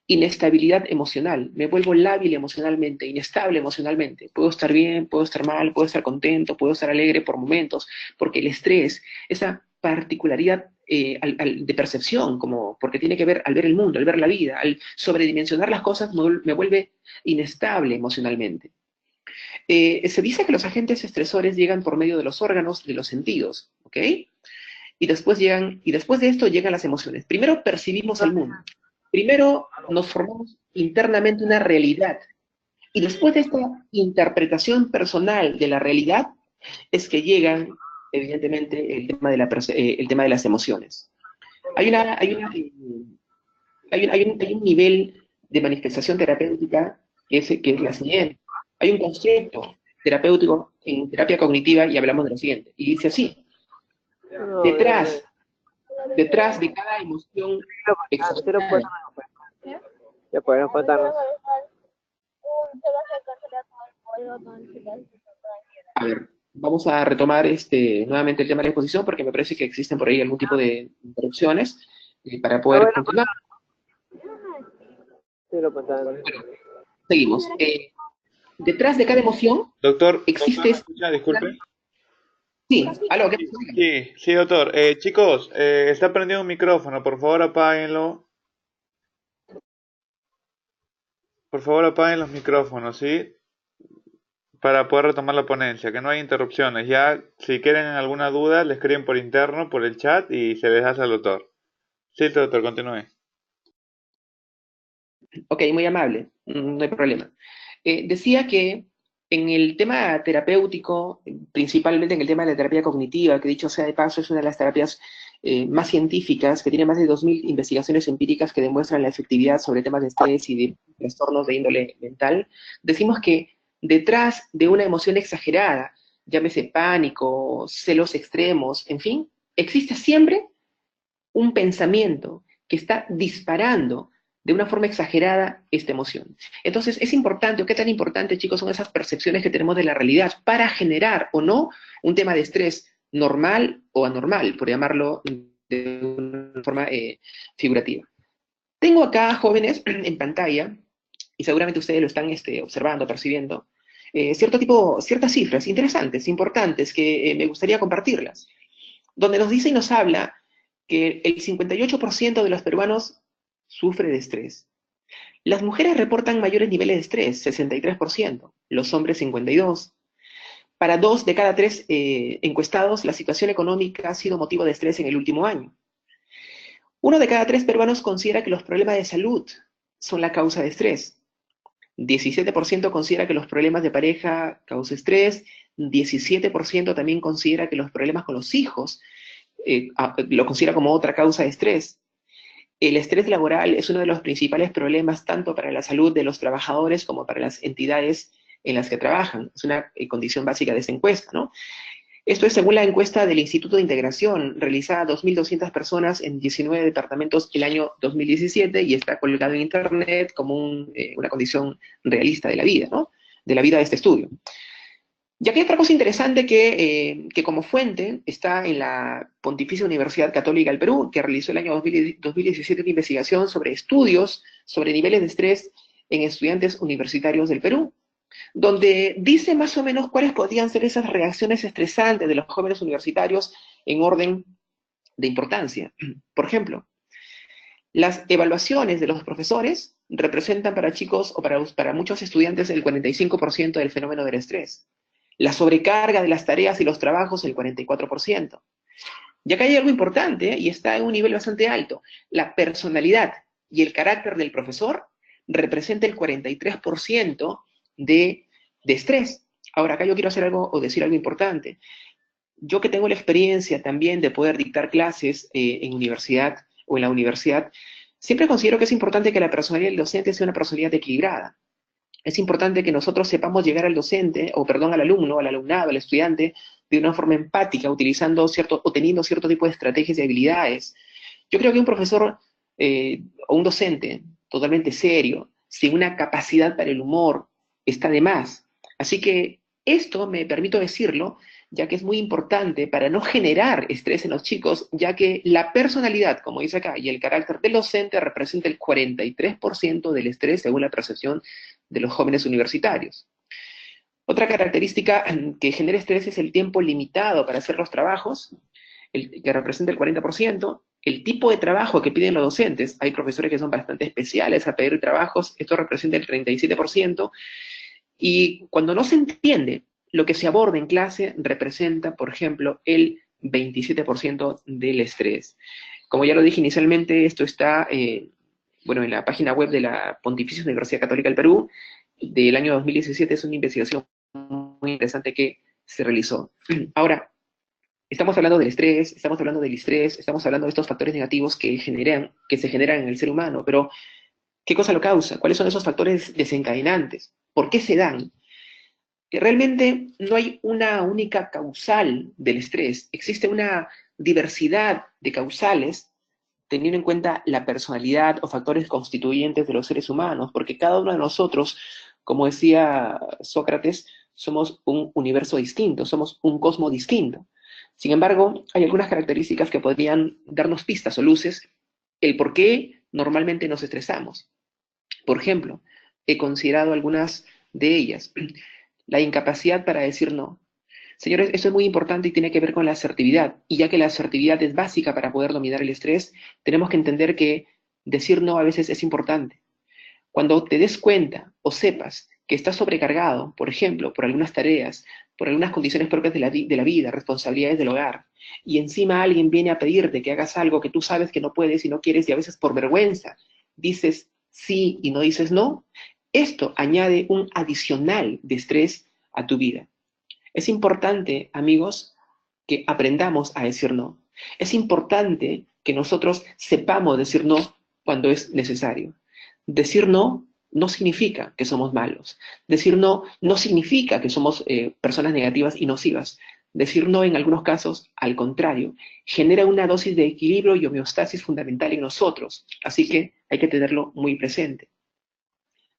Inestabilidad emocional, me vuelvo lábil emocionalmente, inestable emocionalmente. Puedo estar bien, puedo estar mal, puedo estar contento, puedo estar alegre por momentos, porque el estrés, esa particularidad de percepción, como porque tiene que ver al ver el mundo, al ver la vida, al sobredimensionar las cosas, me vuelve inestable emocionalmente. Se dice que los agentes estresores llegan por medio de los órganos de los sentidos, ¿ok? Y después de esto llegan las emociones. Primero percibimos el mundo. Primero nos formamos internamente una realidad. Y después de esta interpretación personal de la realidad es que llegan, evidentemente, el tema de las emociones. Hay, una, hay, una, hay un nivel de manifestación terapéutica que es la siguiente. Hay un concepto terapéutico en terapia cognitiva y hablamos de lo siguiente. Y dice así, detrás, detrás de cada emoción exagerada. Ya pueden contarnos. A ver, vamos a retomar nuevamente el tema de la exposición porque me parece que existen por ahí algún tipo de interrupciones para poder continuar. Sí, lo contaron. Bueno, seguimos. Detrás de cada emoción Doctor, existe... ¿me escucha? Disculpe. Sí, aló, ¿qué pasa? Sí, doctor. Chicos, está prendido un micrófono, por favor apáguenlo. Por favor apaguen los micrófonos, ¿sí? Para poder retomar la ponencia, que no hay interrupciones. Ya, si quieren alguna duda, le escriben por interno, por el chat y se les hace al doctor. Sí, doctor, continúe. Ok, muy amable, no hay problema. Decía que en el tema terapéutico, principalmente en el tema de la terapia cognitiva, que dicho sea de paso es una de las terapias más científicas, que tiene más de 2000 investigaciones empíricas que demuestran la efectividad sobre temas de estrés y de trastornos de índole mental, decimos que detrás de una emoción exagerada, llámese pánico, celos extremos, en fin, existe siempre un pensamiento que está disparando de una forma exagerada esta emoción. Entonces, es importante, o qué tan importante, chicos, son esas percepciones que tenemos de la realidad para generar o no un tema de estrés normal o anormal, por llamarlo de una forma figurativa. Tengo acá jóvenes en pantalla, y seguramente ustedes lo están observando, percibiendo, ciertas cifras interesantes, importantes, que me gustaría compartirlas, donde nos dice y nos habla que el 58% de los peruanos sufre de estrés. Las mujeres reportan mayores niveles de estrés, 63%, los hombres 52%. Para 2 de cada 3 encuestados, la situación económica ha sido motivo de estrés en el último año. 1 de cada 3 peruanos considera que los problemas de salud son la causa de estrés. 17% considera que los problemas de pareja causan estrés. 17% también considera que los problemas con los hijos lo considera como otra causa de estrés. El estrés laboral es uno de los principales problemas tanto para la salud de los trabajadores como para las entidades en las que trabajan. Es una condición básica de esa encuesta, ¿no? Esto es según la encuesta del Instituto de Integración, realizada a 2.200 personas en 19 departamentos el año 2017 y está colgado en Internet como una condición realista de la vida, ¿no? De la vida de este estudio. Y aquí hay otra cosa interesante que como fuente está en la Pontificia Universidad Católica del Perú, que realizó el año 2017 una investigación sobre estudios sobre niveles de estrés en estudiantes universitarios del Perú, donde dice más o menos cuáles podrían ser esas reacciones estresantes de los jóvenes universitarios en orden de importancia. Por ejemplo, las evaluaciones de los profesores representan para chicos o para muchos estudiantes el 45% del fenómeno del estrés. La sobrecarga de las tareas y los trabajos, el 44%. Y acá hay algo importante, y está en un nivel bastante alto, la personalidad. y el carácter del profesor representa el 43% de estrés. Ahora, acá yo quiero hacer algo o decir algo importante. Yo que tengo la experiencia también de poder dictar clases en universidad o en la universidad, siempre considero que es importante que la personalidad del docente sea una personalidad equilibrada. Es importante que nosotros sepamos llegar al docente, o perdón, al alumno, al alumnado, al estudiante, de una forma empática, utilizando cierto, o teniendo cierto tipo de estrategias y habilidades. Yo creo que un profesor o un docente totalmente serio, sin una capacidad para el humor, está de más. Así que esto me permito decirlo, ya que es muy importante para no generar estrés en los chicos, ya que la personalidad, como dice acá, y el carácter del docente representa el 43% del estrés según la percepción de los jóvenes universitarios. Otra característica que genera estrés es el tiempo limitado para hacer los trabajos, que representa el 40%, el tipo de trabajo que piden los docentes. Hay profesores que son bastante especiales a pedir trabajos, esto representa el 37%, y cuando no se entiende lo que se aborda en clase, representa, por ejemplo, el 27% del estrés. Como ya lo dije inicialmente, esto está bueno, en la página web de la Pontificia Universidad Católica del Perú, del año 2017, es una investigación muy interesante que se realizó. Ahora, estamos hablando del estrés, estamos hablando del estrés, estamos hablando de estos factores negativos que se generan en el ser humano, pero ¿qué cosa lo causa? ¿Cuáles son esos factores desencadenantes? ¿Por qué se dan? Que realmente no hay una única causal del estrés, existe una diversidad de causales teniendo en cuenta la personalidad o factores constituyentes de los seres humanos, porque cada uno de nosotros, como decía Sócrates, somos un universo distinto, somos un cosmos distinto. Sin embargo, hay algunas características que podrían darnos pistas o luces el por qué normalmente nos estresamos. Por ejemplo, he considerado algunas de ellas. La incapacidad para decir no. Señores, esto es muy importante y tiene que ver con la asertividad. Y ya que la asertividad es básica para poder dominar el estrés, tenemos que entender que decir no a veces es importante. Cuando te des cuenta o sepas que estás sobrecargado, por ejemplo, por algunas tareas, por algunas condiciones propias de la vida, responsabilidades del hogar, y encima alguien viene a pedirte que hagas algo que tú sabes que no puedes y no quieres, y a veces por vergüenza dices sí y no dices no, esto añade un adicional de estrés a tu vida. Es importante, amigos, que aprendamos a decir no. Es importante que nosotros sepamos decir no cuando es necesario. Decir no no significa que somos malos. Decir no no significa que somos personas negativas y nocivas. Decir no en algunos casos, al contrario, genera una dosis de equilibrio y homeostasis fundamental en nosotros. Así que hay que tenerlo muy presente.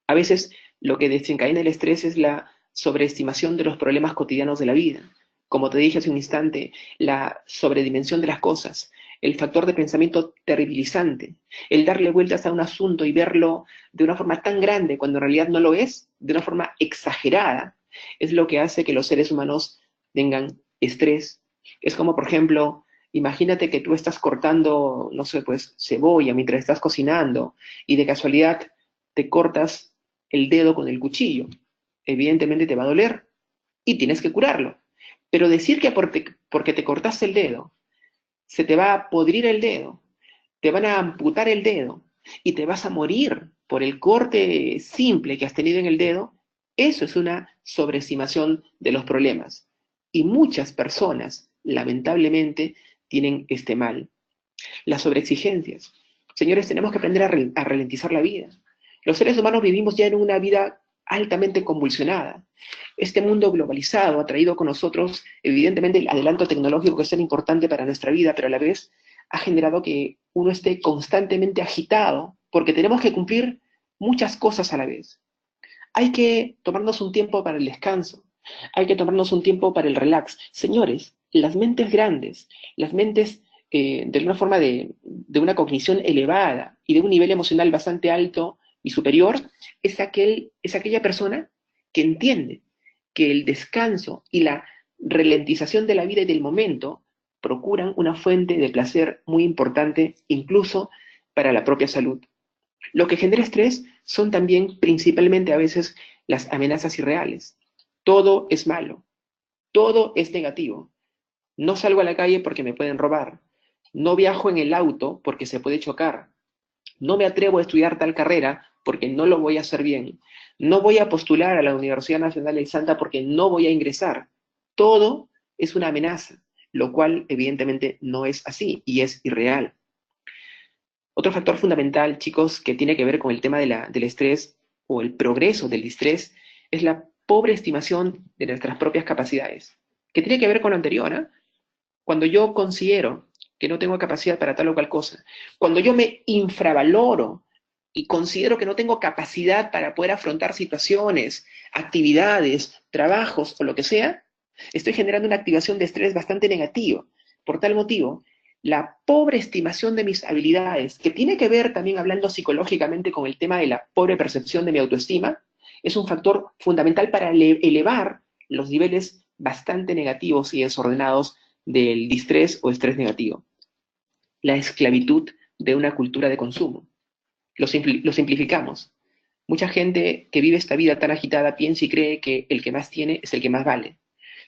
A veces lo que desencadena el estrés es la sobreestimación de los problemas cotidianos de la vida. Como te dije hace un instante, la sobredimensión de las cosas, el factor de pensamiento terribilizante, el darle vueltas a un asunto y verlo de una forma tan grande cuando en realidad no lo es, de una forma exagerada, es lo que hace que los seres humanos tengan estrés. Es como, por ejemplo, imagínate que tú estás cortando, no sé, pues cebolla mientras estás cocinando y de casualidad te cortas el dedo con el cuchillo. Evidentemente te va a doler y tienes que curarlo. Pero decir que porque te cortaste el dedo, se te va a podrir el dedo, te van a amputar el dedo y te vas a morir por el corte simple que has tenido en el dedo, eso es una sobreestimación de los problemas. Y muchas personas, lamentablemente, tienen este mal. Las sobreexigencias. Señores, tenemos que aprender a ralentizar la vida. Los seres humanos vivimos ya en una vida altamente convulsionada. Este mundo globalizado ha traído con nosotros, evidentemente, el adelanto tecnológico que es tan importante para nuestra vida, pero a la vez ha generado que uno esté constantemente agitado, porque tenemos que cumplir muchas cosas a la vez. Hay que tomarnos un tiempo para el descanso, hay que tomarnos un tiempo para el relax. Señores, las mentes grandes, las mentes de una forma de una cognición elevada y de un nivel emocional bastante alto y superior, es aquella persona que entiende que el descanso y la ralentización de la vida y del momento procuran una fuente de placer muy importante, incluso para la propia salud. Lo que genera estrés son también principalmente a veces las amenazas irreales. Todo es malo, todo es negativo. No salgo a la calle porque me pueden robar. No viajo en el auto porque se puede chocar. No me atrevo a estudiar tal carrera porque no lo voy a hacer bien. No voy a postular a la Universidad Nacional del Santa porque no voy a ingresar. Todo es una amenaza, lo cual evidentemente no es así y es irreal. Otro factor fundamental, chicos, que tiene que ver con el tema del estrés o el progreso del estrés es la pobre estimación de nuestras propias capacidades, que tiene que ver con lo anterior, ¿eh? Cuando yo considero que no tengo capacidad para tal o cual cosa, cuando yo me infravaloro y considero que no tengo capacidad para poder afrontar situaciones, actividades, trabajos o lo que sea, estoy generando una activación de estrés bastante negativo. Por tal motivo, la pobre estimación de mis habilidades, que tiene que ver también hablando psicológicamente con el tema de la pobre percepción de mi autoestima, es un factor fundamental para elevar los niveles bastante negativos y desordenados del distrés o estrés negativo. La esclavitud de una cultura de consumo. Lo simplificamos. Mucha gente que vive esta vida tan agitada piensa y cree que el que más tiene es el que más vale.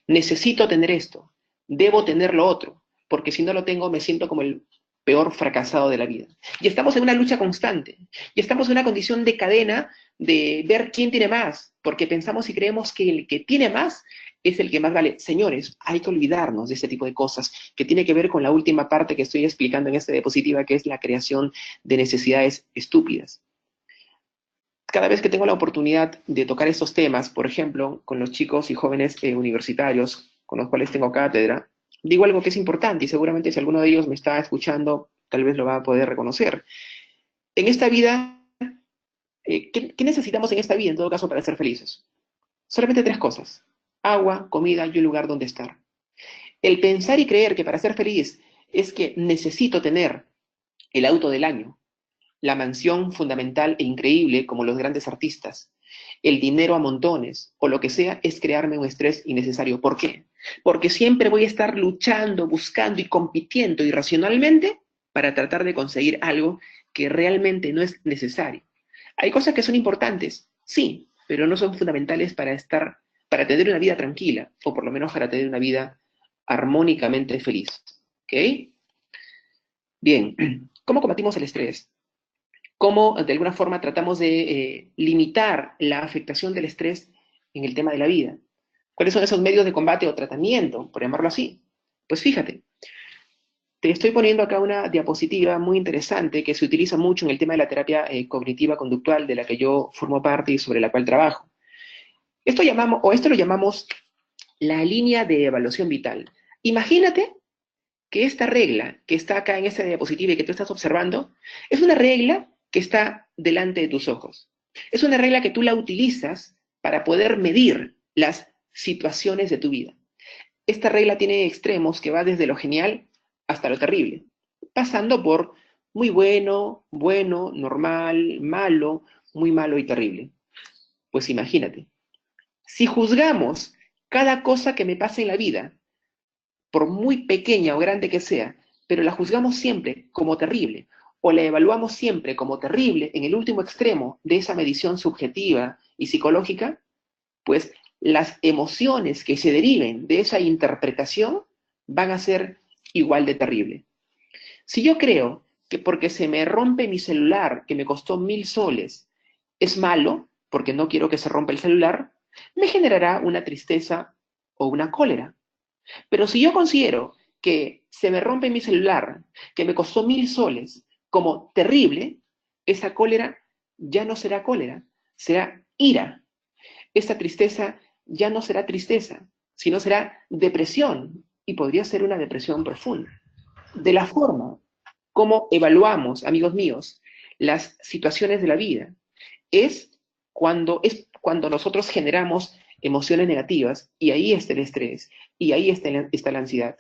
Necesito tener esto, debo tener lo otro, porque si no lo tengo me siento como el peor fracasado de la vida. Y estamos en una lucha constante, y estamos en una condición de cadena de ver quién tiene más, porque pensamos y creemos que el que tiene más es el que más vale. Señores, hay que olvidarnos de este tipo de cosas, que tiene que ver con la última parte que estoy explicando en esta diapositiva, que es la creación de necesidades estúpidas. Cada vez que tengo la oportunidad de tocar estos temas, por ejemplo, con los chicos y jóvenes universitarios con los cuales tengo cátedra, digo algo que es importante y seguramente si alguno de ellos me está escuchando, tal vez lo va a poder reconocer. En esta vida, ¿qué necesitamos en esta vida, en todo caso, para ser felices? Solamente tres cosas: agua, comida y un lugar donde estar. El pensar y creer que para ser feliz es que necesito tener el auto del año, la mansión fundamental e increíble como los grandes artistas, el dinero a montones o lo que sea, es crearme un estrés innecesario. ¿Por qué? Porque siempre voy a estar luchando, buscando y compitiendo irracionalmente para tratar de conseguir algo que realmente no es necesario. Hay cosas que son importantes, sí, pero no son fundamentales para tener una vida tranquila, o por lo menos para tener una vida armónicamente feliz. ¿Ok? Bien, ¿cómo combatimos el estrés? ¿Cómo de alguna forma tratamos de limitar la afectación del estrés en el tema de la vida? ¿Cuáles son esos medios de combate o tratamiento, por llamarlo así? Pues fíjate, te estoy poniendo acá una diapositiva muy interesante que se utiliza mucho en el tema de la terapia cognitiva conductual de la que yo formo parte y sobre la cual trabajo. Esto lo llamamos la línea de evaluación vital. Imagínate que esta regla que está acá en esta diapositiva y que tú estás observando es una regla que está delante de tus ojos. Es una regla que tú la utilizas para poder medir las situaciones de tu vida. Esta regla tiene extremos que va desde lo genial hasta lo terrible, pasando por muy bueno, bueno, normal, malo, muy malo y terrible. Pues imagínate, si juzgamos cada cosa que me pasa en la vida, por muy pequeña o grande que sea, pero la juzgamos siempre como terrible, o la evaluamos siempre como terrible en el último extremo de esa medición subjetiva y psicológica, pues las emociones que se deriven de esa interpretación van a ser igual de terrible. Si yo creo que porque se me rompe mi celular, que me costó 1000 soles, es malo, porque no quiero que se rompa el celular, me generará una tristeza o una cólera. Pero si yo considero que se me rompe mi celular, que me costó 1000 soles, como terrible, esa cólera ya no será cólera, será ira. Esta tristeza ya no será tristeza, sino será depresión, y podría ser una depresión profunda. De la forma como evaluamos, amigos míos, las situaciones de la vida, es cuando nosotros generamos emociones negativas, y ahí está el estrés, y ahí está la ansiedad.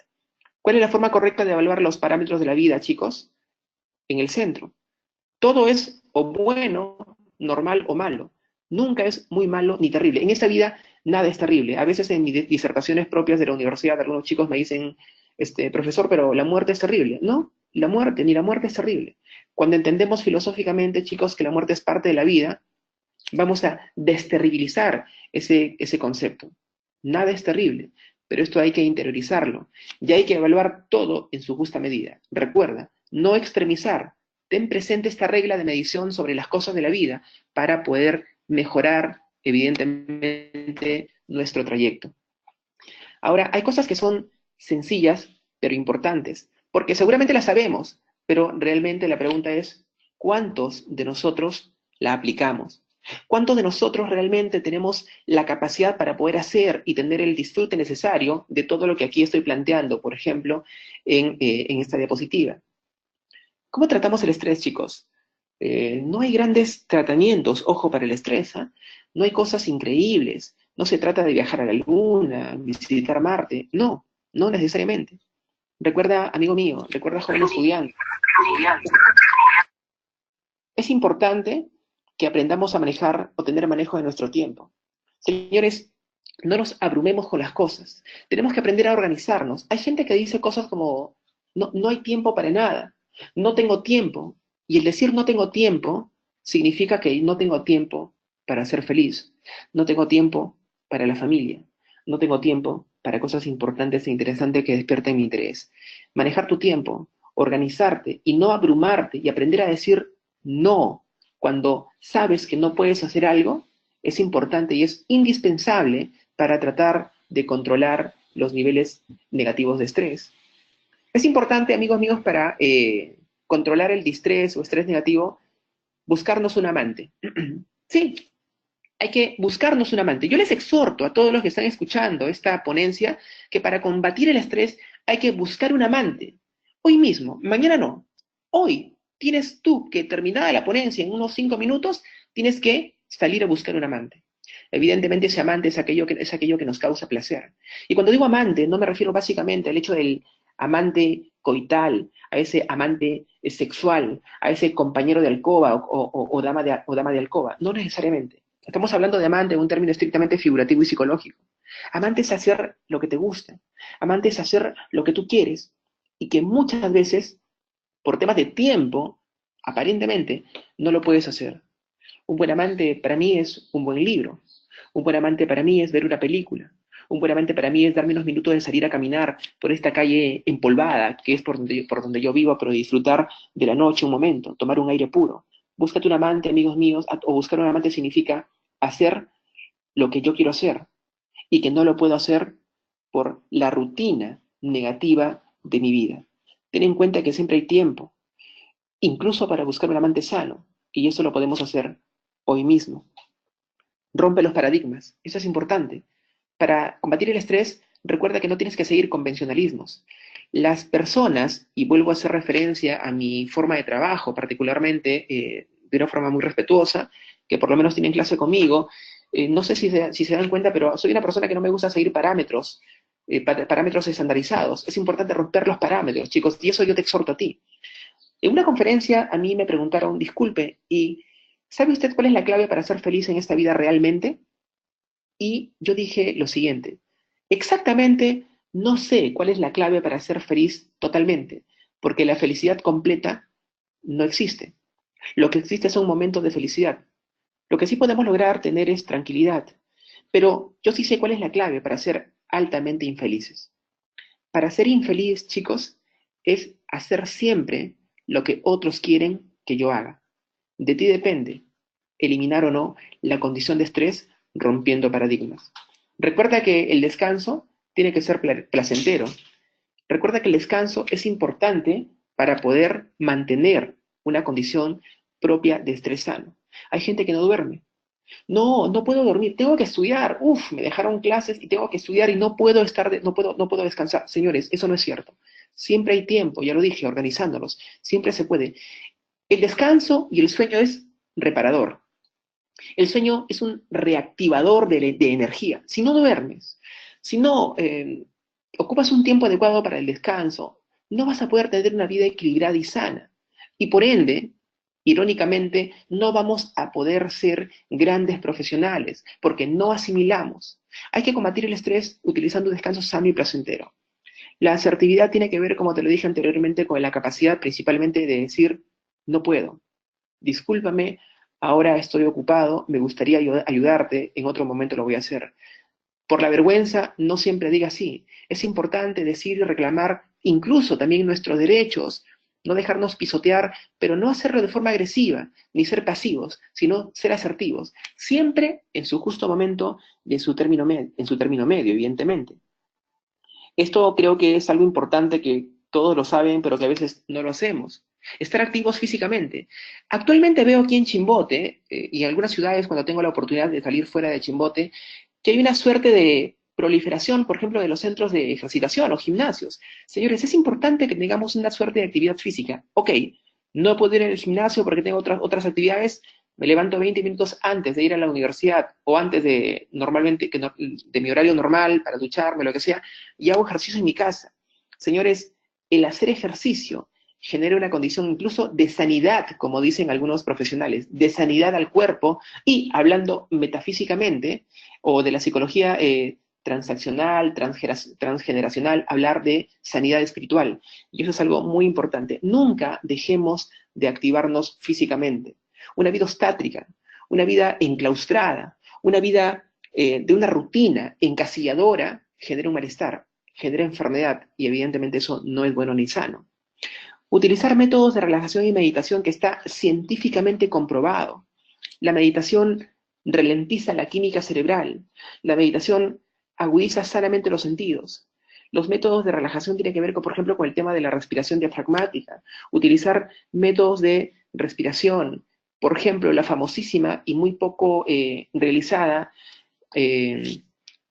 ¿Cuál es la forma correcta de evaluar los parámetros de la vida, chicos? En el centro. Todo es o bueno, normal o malo. Nunca es muy malo ni terrible. En esta vida nada es terrible. A veces en mis disertaciones propias de la universidad, algunos chicos me dicen, profesor, pero la muerte es terrible. No, ni la muerte es terrible. Cuando entendemos filosóficamente, chicos, que la muerte es parte de la vida, vamos a desterribilizar ese concepto. Nada es terrible, pero esto hay que interiorizarlo y hay que evaluar todo en su justa medida. Recuerda, no extremizar, ten presente esta regla de medición sobre las cosas de la vida para poder mejorar, evidentemente, nuestro trayecto. Ahora, hay cosas que son sencillas, pero importantes, porque seguramente las sabemos, pero realmente la pregunta es, ¿cuántos de nosotros la aplicamos? ¿Cuántos de nosotros realmente tenemos la capacidad para poder hacer y tener el disfrute necesario de todo lo que aquí estoy planteando, por ejemplo, en esta diapositiva? ¿Cómo tratamos el estrés, chicos? No hay grandes tratamientos, ojo, para el estrés, ¿eh? No hay cosas increíbles. No se trata de viajar a la Luna, visitar Marte. No, no necesariamente. Recuerda, amigo mío, recuerda, joven estudiante. Es importante que aprendamos a manejar o tener manejo de nuestro tiempo. Señores, no nos abrumemos con las cosas. Tenemos que aprender a organizarnos. Hay gente que dice cosas como, no, no hay tiempo para nada, no tengo tiempo. Y el decir no tengo tiempo significa que no tengo tiempo para ser feliz, no tengo tiempo para la familia, no tengo tiempo para cosas importantes e interesantes que despierten mi interés. Manejar tu tiempo, organizarte y no abrumarte y aprender a decir no cuando sabes que no puedes hacer algo es importante y es indispensable para tratar de controlar los niveles negativos de estrés. Es importante, amigos míos, para controlar el distrés o estrés negativo, buscarnos un amante. Sí, hay que buscarnos un amante. Yo les exhorto a todos los que están escuchando esta ponencia que para combatir el estrés hay que buscar un amante. Hoy mismo, mañana no. Hoy tienes tú que, terminada la ponencia en unos 5 minutos, tienes que salir a buscar un amante. Evidentemente ese amante es aquello que nos causa placer. Y cuando digo amante, no me refiero básicamente al hecho del amante coital, a ese amante sexual, a ese compañero de alcoba o dama de alcoba. No necesariamente. Estamos hablando de amante en un término estrictamente figurativo y psicológico. Amante es hacer lo que te gusta. Amante es hacer lo que tú quieres. Y que muchas veces, por temas de tiempo, aparentemente, no lo puedes hacer. Un buen amante para mí es un buen libro. Un buen amante para mí es ver una película. Un buen amante para mí es darme unos minutos de salir a caminar por esta calle empolvada, que es por donde yo vivo, pero disfrutar de la noche un momento, tomar un aire puro. Búscate un amante, amigos míos, o buscar un amante significa hacer lo que yo quiero hacer y que no lo puedo hacer por la rutina negativa de mi vida. Ten en cuenta que siempre hay tiempo, incluso para buscar un amante sano, y eso lo podemos hacer hoy mismo. Rompe los paradigmas, eso es importante. Para combatir el estrés, recuerda que no tienes que seguir convencionalismos. Las personas, y vuelvo a hacer referencia a mi forma de trabajo, particularmente de una forma muy respetuosa, que por lo menos tienen clase conmigo, no sé si se dan cuenta, pero soy una persona que no me gusta seguir parámetros, parámetros estandarizados. Es importante romper los parámetros, chicos, y eso yo te exhorto a ti. En una conferencia a mí me preguntaron, disculpe, ¿y sabe usted cuál es la clave para ser feliz en esta vida realmente? Y yo dije lo siguiente, exactamente no sé cuál es la clave para ser feliz totalmente, porque la felicidad completa no existe. Lo que existe son momentos de felicidad. Lo que sí podemos lograr tener es tranquilidad, pero yo sí sé cuál es la clave para ser altamente infelices. Para ser infeliz, chicos, es hacer siempre lo que otros quieren que yo haga. De ti depende eliminar o no la condición de estrés rompiendo paradigmas. Recuerda que el descanso tiene que ser placentero. Recuerda que el descanso es importante para poder mantener una condición propia de estrés sano. Hay gente que no duerme. No, no puedo dormir, tengo que estudiar. Uf, me dejaron clases y tengo que estudiar y no puedo no puedo descansar. Señores, eso no es cierto. Siempre hay tiempo, ya lo dije, organizándolos. Siempre se puede. El descanso y el sueño es reparador. El sueño es un reactivador de energía. Si no duermes, si no ocupas un tiempo adecuado para el descanso, no vas a poder tener una vida equilibrada y sana. Y por ende, irónicamente, no vamos a poder ser grandes profesionales porque no asimilamos. Hay que combatir el estrés utilizando un descanso sano y placentero. La asertividad tiene que ver, como te lo dije anteriormente, con la capacidad principalmente de decir, no puedo, discúlpame, ahora estoy ocupado, me gustaría ayudarte, en otro momento lo voy a hacer. Por la vergüenza, no siempre diga sí. Es importante decir y reclamar incluso también nuestros derechos no dejarnos pisotear, pero no hacerlo de forma agresiva, ni ser pasivos, sino ser asertivos, siempre en su justo momento y en su término medio, evidentemente. Esto creo que es algo importante que todos lo saben, pero que a veces no lo hacemos. Estar activos físicamente. Actualmente veo aquí en Chimbote, y en algunas ciudades cuando tengo la oportunidad de salir fuera de Chimbote, que hay una suerte de proliferación, por ejemplo, de los centros de ejercitación o gimnasios. Señores, es importante que tengamos una suerte de actividad física. Ok, no puedo ir al gimnasio porque tengo otras actividades, me levanto 20 minutos antes de ir a la universidad o antes de normalmente de mi horario normal para ducharme, lo que sea, y hago ejercicio en mi casa. Señores, el hacer ejercicio genera una condición incluso de sanidad, como dicen algunos profesionales, de sanidad al cuerpo, y hablando metafísicamente, o de la psicología transaccional, transgeneracional, hablar de sanidad espiritual. Y eso es algo muy importante. Nunca dejemos de activarnos físicamente. Una vida estática, una vida enclaustrada, una vida de una rutina encasilladora genera un malestar, genera enfermedad, y evidentemente eso no es bueno ni sano. Utilizar métodos de relajación y meditación que está científicamente comprobado. La meditación ralentiza la química cerebral. La meditación agudiza sanamente los sentidos. Los métodos de relajación tienen que ver, por ejemplo, con el tema de la respiración diafragmática. Utilizar métodos de respiración. Por ejemplo, la famosísima y muy poco realizada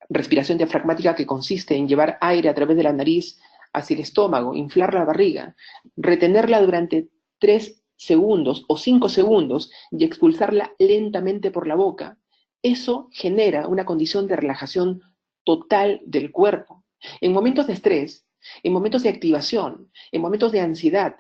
respiración diafragmática, que consiste en llevar aire a través de la nariz hacia el estómago, inflar la barriga, retenerla durante 3 segundos o 5 segundos y expulsarla lentamente por la boca. Eso genera una condición de relajación total del cuerpo. En momentos de estrés, en momentos de activación, en momentos de ansiedad,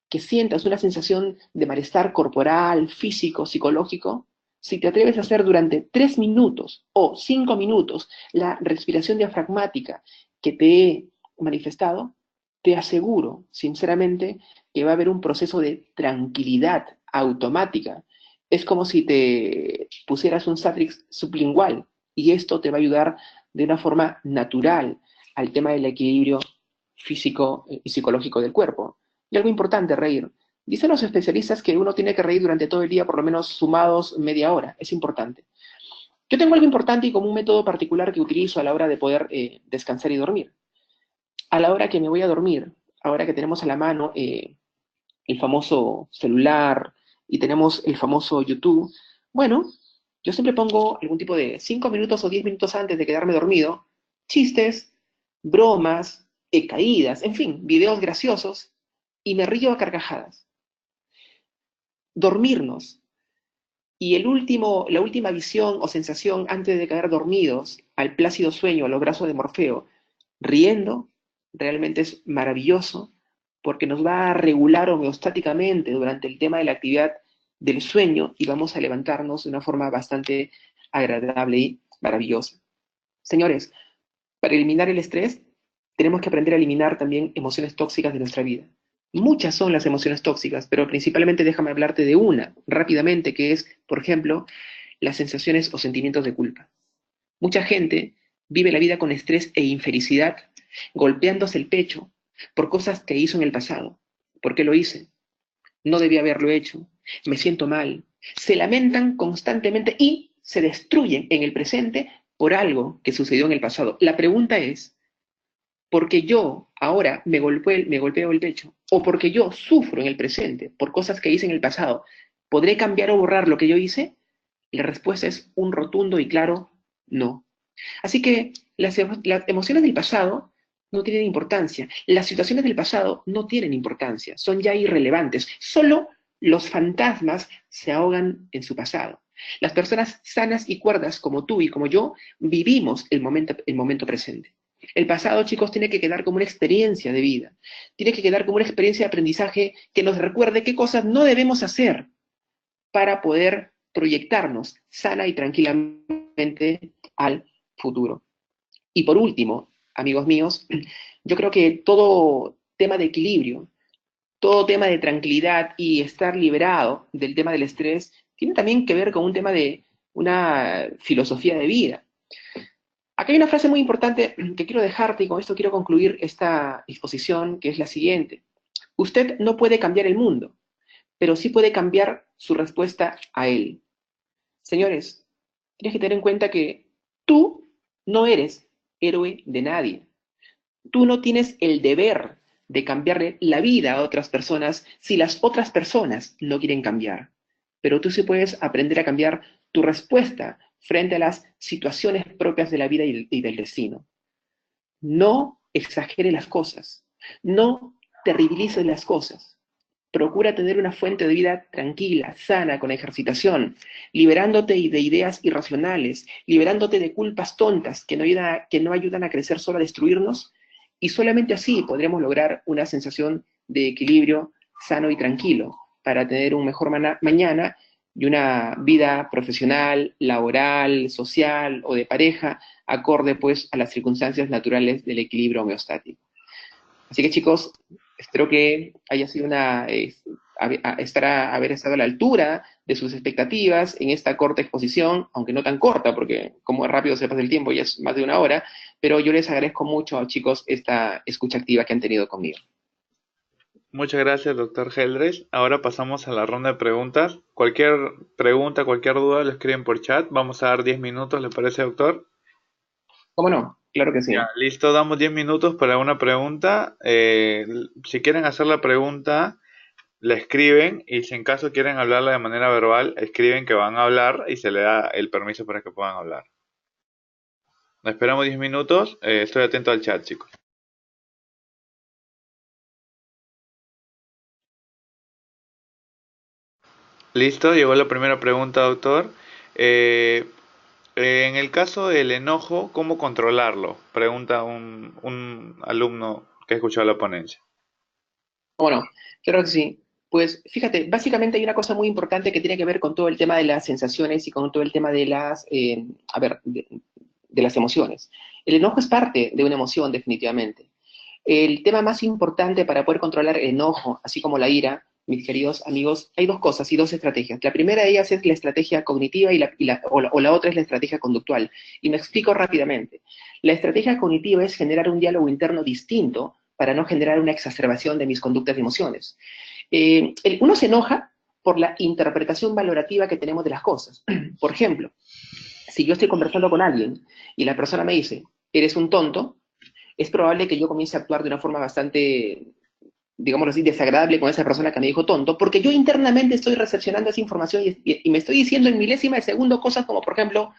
que sientas una sensación de malestar corporal, físico, psicológico, si te atreves a hacer durante 3 minutos o 5 minutos la respiración diafragmática que te he manifestado, te aseguro, sinceramente, que va a haber un proceso de tranquilidad automática. Es como si te pusieras un Satrix sublingual, y esto te va a ayudar de una forma natural al tema del equilibrio físico y psicológico del cuerpo. Y algo importante, reír. Dicen los especialistas que uno tiene que reír durante todo el día, por lo menos sumados media hora. Es importante. Yo tengo algo importante y como un método particular que utilizo a la hora de poder descansar y dormir. A la hora que me voy a dormir, ahora que tenemos a la mano el famoso celular y tenemos el famoso YouTube, bueno, yo siempre pongo algún tipo de 5 minutos o 10 minutos antes de quedarme dormido, chistes, bromas, caídas, en fin, videos graciosos, y me río a carcajadas. Dormirnos. Y la última visión o sensación antes de caer dormidos al plácido sueño, a los brazos de Morfeo, riendo, realmente es maravilloso, porque nos va a regular homeostáticamente durante el tema de la actividad del sueño y vamos a levantarnos de una forma bastante agradable y maravillosa. Señores, para eliminar el estrés, tenemos que aprender a eliminar también emociones tóxicas de nuestra vida. Muchas son las emociones tóxicas, pero principalmente déjame hablarte de una rápidamente, que es, por ejemplo, las sensaciones o sentimientos de culpa. Mucha gente vive la vida con estrés e infelicidad, golpeándose el pecho por cosas que hizo en el pasado. ¿Por qué lo hice? No debía haberlo hecho. Me siento mal. Se lamentan constantemente y se destruyen en el presente por algo que sucedió en el pasado. La pregunta es, porque yo ahora me golpeo el pecho, o porque yo sufro en el presente por cosas que hice en el pasado, ¿podré cambiar o borrar lo que yo hice? La respuesta es un rotundo y claro no. Así que las emociones del pasado no tienen importancia, las situaciones del pasado no tienen importancia, son ya irrelevantes, solo los fantasmas se ahogan en su pasado. Las personas sanas y cuerdas como tú y como yo vivimos el momento presente. El pasado, chicos, tiene que quedar como una experiencia de vida, tiene que quedar como una experiencia de aprendizaje que nos recuerde qué cosas no debemos hacer para poder proyectarnos sana y tranquilamente al futuro. Y por último, amigos míos, yo creo que todo tema de equilibrio, todo tema de tranquilidad y estar liberado del tema del estrés tiene también que ver con un tema de una filosofía de vida. Acá hay una frase muy importante que quiero dejarte y con esto quiero concluir esta exposición, que es la siguiente. Usted no puede cambiar el mundo, pero sí puede cambiar su respuesta a él. Señores, tienes que tener en cuenta que tú no eres héroe de nadie. Tú no tienes el deber de cambiarle la vida a otras personas si las otras personas no quieren cambiar. Pero tú sí puedes aprender a cambiar tu respuesta frente a las situaciones propias de la vida y del destino. No exagere las cosas. No terribilices las cosas. Procura tener una fuente de vida tranquila, sana, con ejercitación, liberándote de ideas irracionales, liberándote de culpas tontas que no ayudan a crecer, solo a destruirnos, y solamente así podremos lograr una sensación de equilibrio sano y tranquilo para tener un mejor mañana y una vida profesional, laboral, social o de pareja, acorde pues a las circunstancias naturales del equilibrio homeostático. Así que chicos, espero que haya sido haber estado a la altura de sus expectativas en esta corta exposición, aunque no tan corta, porque como rápido se pasa el tiempo, ya es más de una hora, pero yo les agradezco mucho, chicos, esta escucha activa que han tenido conmigo. Muchas gracias, doctor Geldres. Ahora pasamos a la ronda de preguntas. Cualquier pregunta, cualquier duda, lo escriben por chat. Vamos a dar 10 minutos, ¿le parece, doctor? ¿Cómo no? Claro que sí. Ya, listo, damos 10 minutos para una pregunta. Si quieren hacer la pregunta, la escriben, y si en caso quieren hablarla de manera verbal, escriben que van a hablar y se le da el permiso para que puedan hablar. Esperamos 10 minutos. Estoy atento al chat, chicos. Listo, llegó la primera pregunta, doctor. En el caso del enojo, ¿cómo controlarlo? Pregunta un alumno que ha escuchado la ponencia. Bueno, claro que sí. Pues fíjate, básicamente hay una cosa muy importante que tiene que ver con todo el tema de las sensaciones y con todo el tema de de las emociones. El enojo es parte de una emoción, definitivamente. El tema más importante para poder controlar el enojo, así como la ira, mis queridos amigos, hay dos cosas y dos estrategias. La primera de ellas es la estrategia cognitiva o la otra es la estrategia conductual. Y me explico rápidamente. La estrategia cognitiva es generar un diálogo interno distinto para no generar una exacerbación de mis conductas y emociones. Uno se enoja por la interpretación valorativa que tenemos de las cosas. Por ejemplo, si yo estoy conversando con alguien y la persona me dice, eres un tonto, es probable que yo comience a actuar de una forma bastante, digámoslo así, desagradable con esa persona que me dijo tonto, porque yo internamente estoy recepcionando esa información y me estoy diciendo en milésima de segundo cosas como, por ejemplo,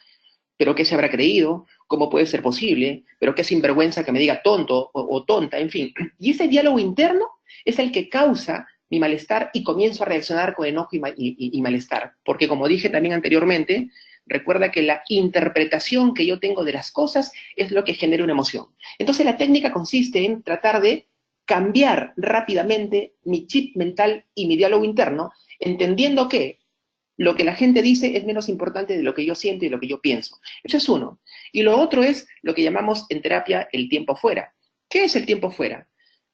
¿pero qué se habrá creído? ¿Cómo puede ser posible? ¿Pero qué sinvergüenza que me diga tonto o tonta? En fin. Y ese diálogo interno es el que causa mi malestar y comienzo a reaccionar con enojo y malestar. Porque como dije también anteriormente, recuerda que la interpretación que yo tengo de las cosas es lo que genera una emoción. Entonces la técnica consiste en tratar de cambiar rápidamente mi chip mental y mi diálogo interno, entendiendo que lo que la gente dice es menos importante de lo que yo siento y lo que yo pienso. Eso es uno. Y lo otro es lo que llamamos en terapia el tiempo fuera. ¿Qué es el tiempo fuera?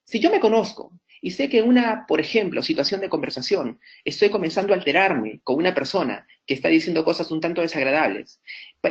Si yo me conozco y sé que una, por ejemplo, situación de conversación, estoy comenzando a alterarme con una persona que está diciendo cosas un tanto desagradables,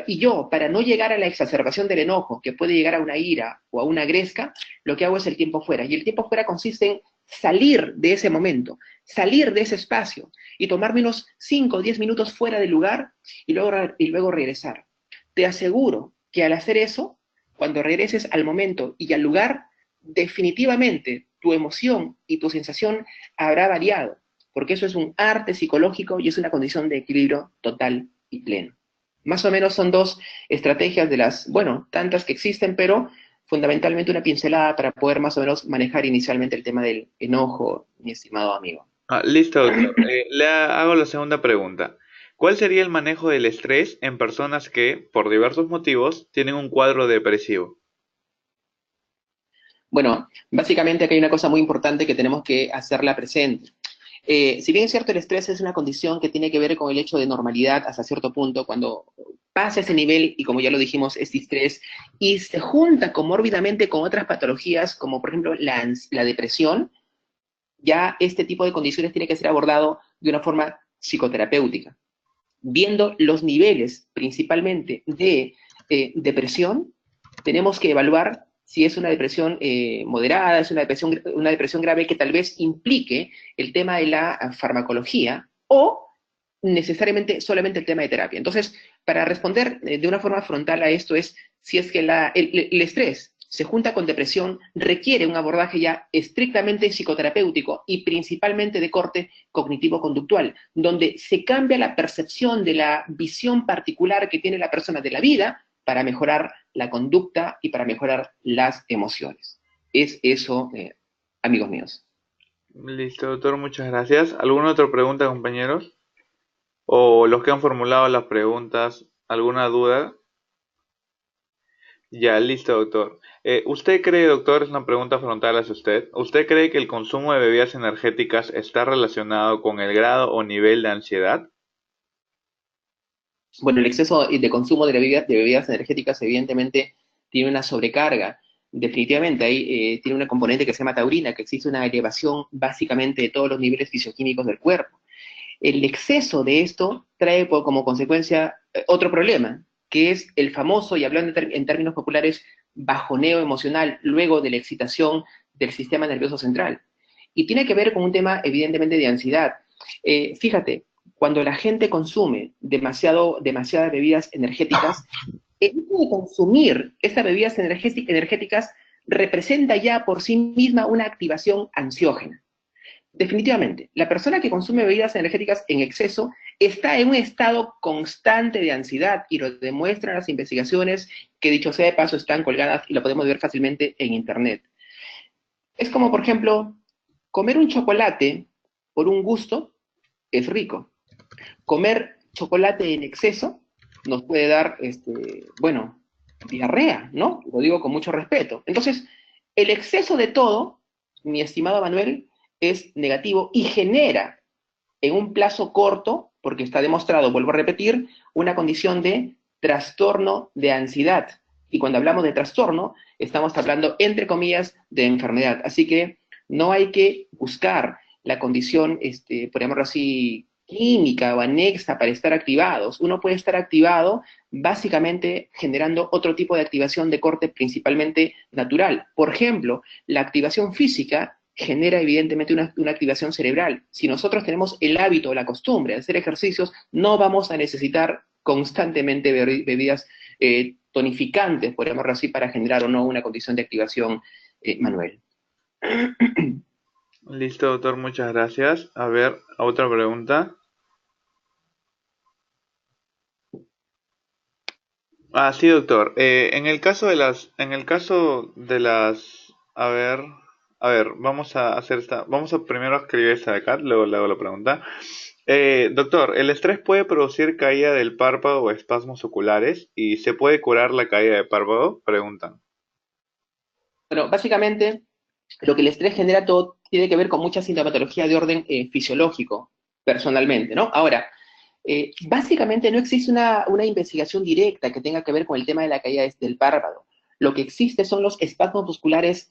y yo, para no llegar a la exacerbación del enojo, que puede llegar a una ira o a una gresca, lo que hago es el tiempo fuera. Y el tiempo fuera consiste en salir de ese momento, salir de ese espacio y tomarme unos 5 o 10 minutos fuera del lugar y luego regresar. Te aseguro que al hacer eso, cuando regreses al momento y al lugar, definitivamente tu emoción y tu sensación habrá variado, porque eso es un arte psicológico y es una condición de equilibrio total y pleno. Más o menos son dos estrategias de las, bueno, tantas que existen, pero fundamentalmente una pincelada para poder más o menos manejar inicialmente el tema del enojo, mi estimado amigo. Listo, doctor. Le hago la segunda pregunta. ¿Cuál sería el manejo del estrés en personas que, por diversos motivos, tienen un cuadro depresivo? Bueno, básicamente aquí hay una cosa muy importante que tenemos que hacerla presente. Si bien es cierto, el estrés es una condición que tiene que ver con el hecho de normalidad hasta cierto punto, cuando pasa ese nivel, y como ya lo dijimos, es distrés, y se junta comórbidamente con otras patologías, como por ejemplo la depresión, ya este tipo de condiciones tiene que ser abordado de una forma psicoterapéutica, viendo los niveles principalmente de depresión. Tenemos que evaluar si es una depresión moderada, es una depresión grave que tal vez implique el tema de la farmacología o necesariamente solamente el tema de terapia. Entonces, para responder de una forma frontal a esto es, si es que el estrés se junta con depresión, requiere un abordaje ya estrictamente psicoterapéutico y principalmente de corte cognitivo-conductual, donde se cambia la percepción de la visión particular que tiene la persona de la vida para mejorar la conducta y para mejorar las emociones. Es eso, amigos míos. Listo, doctor, muchas gracias. ¿Alguna otra pregunta, compañeros? ¿O los que han formulado las preguntas, alguna duda? Ya, listo, doctor. ¿Usted cree, doctor, es una pregunta frontal hacia usted, ¿usted cree que el consumo de bebidas energéticas está relacionado con el grado o nivel de ansiedad? Bueno, el exceso de consumo de bebidas energéticas evidentemente tiene una sobrecarga. Definitivamente ahí tiene una componente que se llama taurina, que existe una elevación básicamente de todos los niveles fisioquímicos del cuerpo. El exceso de esto trae como consecuencia otro problema, que es el famoso, y hablando en términos populares, bajoneo emocional luego de la excitación del sistema nervioso central. Y tiene que ver con un tema evidentemente de ansiedad. Fíjate, cuando la gente consume demasiadas bebidas energéticas, el hecho de consumir estas bebidas energéticas representa ya por sí misma una activación ansiógena. Definitivamente, la persona que consume bebidas energéticas en exceso está en un estado constante de ansiedad y lo demuestran las investigaciones que, dicho sea de paso, están colgadas y lo podemos ver fácilmente en Internet. Es como, por ejemplo, comer un chocolate por un gusto es rico. Comer chocolate en exceso nos puede dar, bueno, diarrea, ¿no? Lo digo con mucho respeto. Entonces, el exceso de todo, mi estimado Manuel, es negativo y genera en un plazo corto, porque está demostrado, vuelvo a repetir, una condición de trastorno de ansiedad. Y cuando hablamos de trastorno, estamos hablando, entre comillas, de enfermedad. Así que no hay que buscar la condición, por llamarlo así, química o anexa para estar activados. Uno puede estar activado básicamente generando otro tipo de activación de corte principalmente natural. Por ejemplo, la activación física genera evidentemente una activación cerebral. Si nosotros tenemos el hábito o la costumbre de hacer ejercicios, no vamos a necesitar constantemente bebidas tonificantes, por llamarlo así, para generar o no una condición de activación, Manuel. Listo, doctor, muchas gracias. A ver, otra pregunta. Sí, doctor. En el caso de las, a ver, vamos a hacer vamos a primero escribir esta de acá, luego le hago la pregunta. Doctor, ¿el estrés puede producir caída del párpado o espasmos oculares? ¿Y se puede curar la caída de párpado? Preguntan. Bueno, básicamente, lo que el estrés genera todo tiene que ver con mucha sintomatología de orden fisiológico, personalmente, ¿no? Ahora, básicamente no existe una investigación directa que tenga que ver con el tema de la caída del párpado. Lo que existe son los espasmos musculares